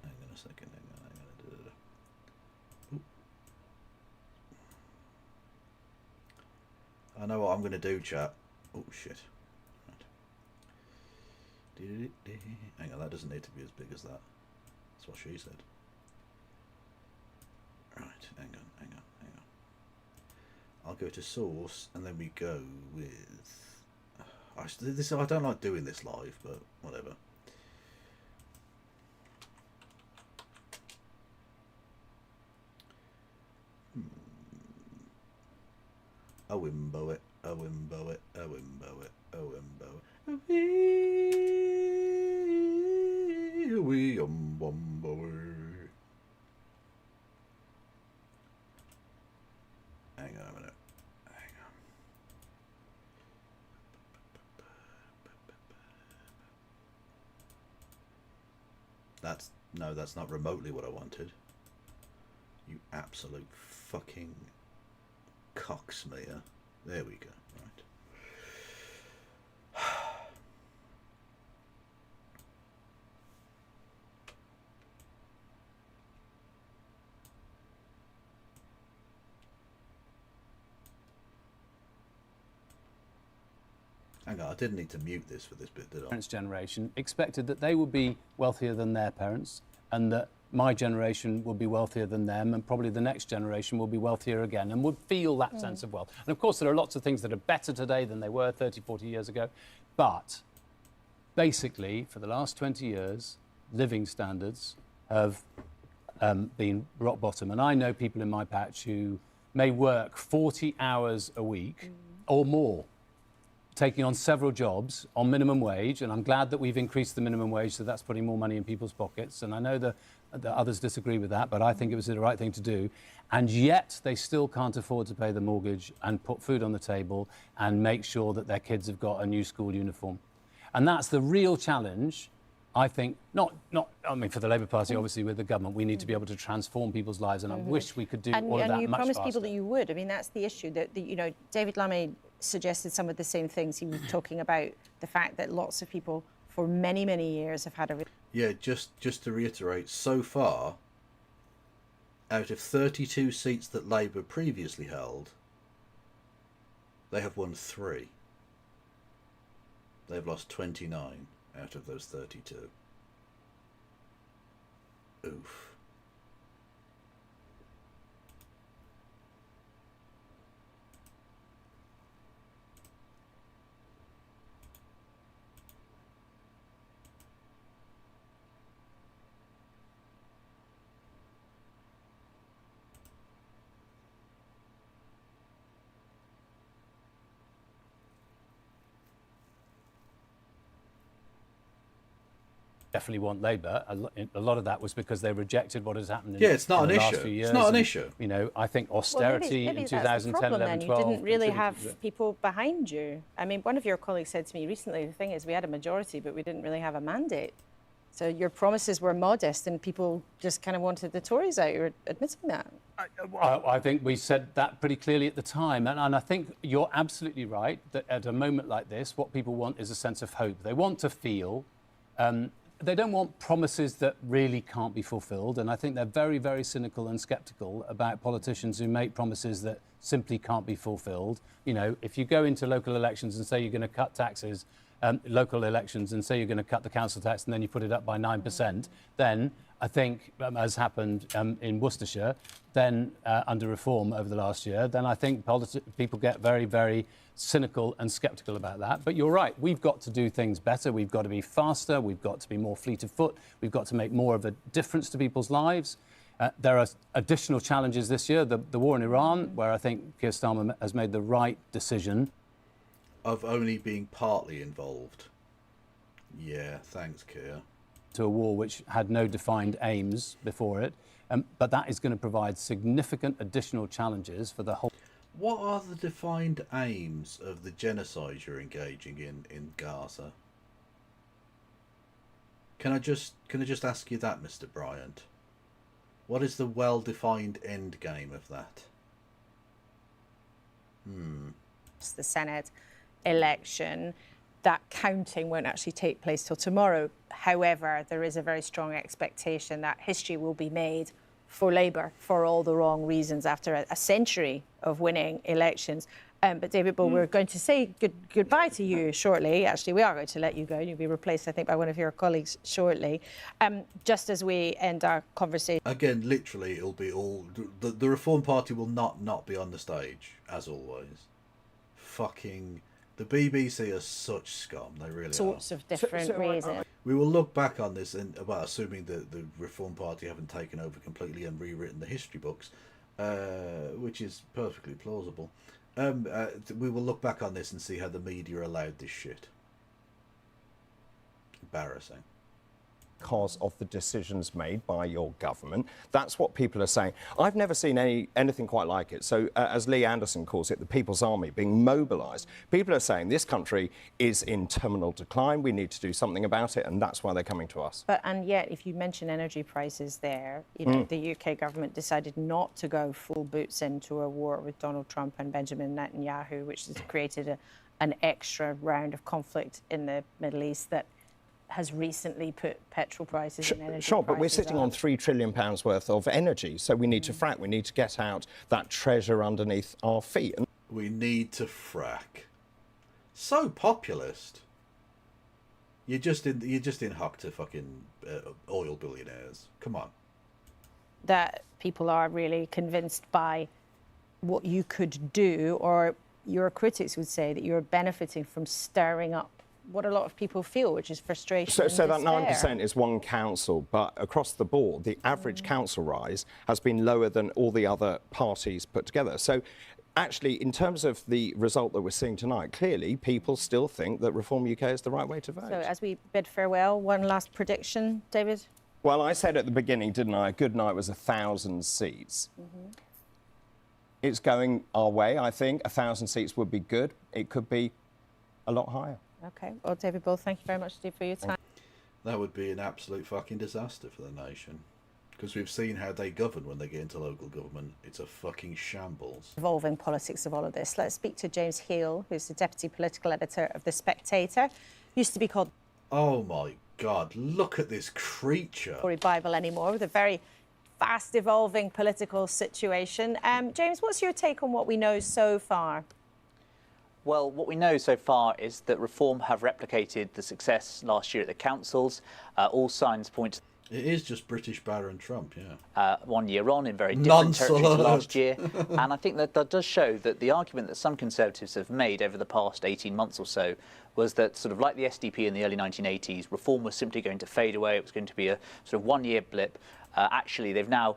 Hang on a second. I know what I'm going to do, chat. Oh, shit. Right. Hang on, that doesn't need to be as big as that. That's what she said. Right, hang on. I'll go to source, and then we go with... I don't like doing this live, but whatever. A wimbo it, a wimbo it, a wimbo it, a wimbo it. A wee wumbo it. Hang on a minute. Hang on. That's not remotely what I wanted. You absolute fucking cocksmear. There we go. Right. Hang on, I didn't need to mute this for this bit, did I? parents' generation expected that they would be wealthier than their parents, and that my generation would be wealthier than them, and probably the next generation will be wealthier again, and would feel that sense of wealth. And of course, there are lots of things that are better today than they were 30, 40 years ago. But basically, for the last 20 years, living standards have been rock bottom. And I know people in my patch who may work 40 hours a week or more, taking on several jobs on minimum wage, and I'm glad that we've increased the minimum wage, so that's putting more money in people's pockets. And I know that others disagree with that, but I think it was the right thing to do. And yet they still can't afford to pay the mortgage and put food on the table and make sure that their kids have got a new school uniform. And that's the real challenge. I think, I mean, for the Labour Party, obviously, with the government, we need to be able to transform people's lives, and I wish we could do all of that much faster. And you promised people that you would. I mean, that's the issue. That you know, David Lammy suggested some of the same things. He was talking about the fact that lots of people, for many, many years, have had a... Yeah, just to reiterate, so far, out of 32 seats that Labour previously held, they have won 3. They've lost 29 out of those 32. Oof. Definitely want Labour. A lot of that was because they rejected what has happened in, it's not in an the last issue. few years. It's not an And, issue. You know, I think austerity maybe in that's the 2010, problem, 11, then. 12... You didn't really contributed have people behind you. I mean, one of your colleagues said to me recently, the thing is, we had a majority, but we didn't really have a mandate. So your promises were modest and people just kind of wanted the Tories out. You're admitting that. I think we said that pretty clearly at the time. And I think you're absolutely right that at a moment like this, what people want is a sense of hope. They want to feel... they don't want promises that really can't be fulfilled. And I think they're very, very cynical and sceptical about politicians who make promises that simply can't be fulfilled. You know, if you go into local elections and say you're going to cut taxes, local elections, and say you're going to cut the council tax and then you put it up by 9%, then I think, as happened in Worcestershire, then under reform over the last year, then I think people get very, very cynical and sceptical about that. But you're right, we've got to do things better. We've got to be faster. We've got to be more fleet of foot. We've got to make more of a difference to people's lives. There are additional challenges this year. The war in Iran, where I think Keir Starmer has made the right decision. Of only being partly involved. Yeah, thanks, Keir. To a war which had no defined aims before it. But that is going to provide significant additional challenges for the whole... What are the defined aims of the genocide you're engaging in Gaza? Can I just ask you that, Mr. Bryant? What is the well-defined end game of that? The Senate election, that counting won't actually take place till tomorrow. However, there is a very strong expectation that history will be made for Labour for all the wrong reasons after a century of winning elections. But David Bull, we're going to say goodbye to you shortly. Actually, we are going to let you go. You'll be replaced, I think, by one of your colleagues shortly. Just as we end our conversation. Again, literally, it'll be all... The Reform Party will not be on the stage, as always. Fucking... The BBC are such scum. They really sorts are. Of different reasons. We will look back on this, and well, assuming that the Reform Party haven't taken over completely and rewritten the history books, which is perfectly plausible. We will look back on this and see how the media allowed this shit. Embarrassing. Because of the decisions made by your government. That's what people are saying. I've never seen anything quite like it. So, as Lee Anderson calls it, the People's Army being mobilised. People are saying this country is in terminal decline. We need to do something about it, and that's why they're coming to us. And yet, if you mention energy prices there, you know, the UK government decided not to go full boots into a war with Donald Trump and Benjamin Netanyahu, which has created an extra round of conflict in the Middle East that has recently put petrol prices and energy Sure, but we're prices sitting up. on £3 trillion worth of energy, so we need to frack. We need to get out that treasure underneath our feet. We need to frack. So populist. You're just in hock to fucking oil billionaires. Come on. That people are really convinced by what you could do, or your critics would say that you're benefiting from stirring up what a lot of people feel, which is frustration. So that despair. 9% is one council, but across the board, the average council rise has been lower than all the other parties put together. So actually, in terms of the result that we're seeing tonight, clearly people still think that Reform UK is the right way to vote. So as we bid farewell, one last prediction, David? Well, I said at the beginning, didn't I, a good night was 1,000 seats. It's going our way, I think. 1,000 seats would be good. It could be a lot higher. Okay. Well, David Bull, thank you very much for your time. That would be an absolute fucking disaster for the nation. Because we've seen how they govern when they get into local government. It's a fucking shambles. Evolving politics of all of this. Let's speak to James Heal, who's the Deputy Political Editor of The Spectator. Used to be called... Oh my God, look at this creature. Bible anymore, with a very fast evolving political situation. James, what's your take on what we know so far? Well, what we know so far is that Reform have replicated the success last year at the councils. All signs point to it is just British Baron Trump, yeah. 1 year on in very different territory to last year. Nonce alert. And I think that does show that the argument that some Conservatives have made over the past 18 months or so was that, sort of like the SDP in the early 1980s, Reform was simply going to fade away. It was going to be a sort of 1 year blip. Actually, they've now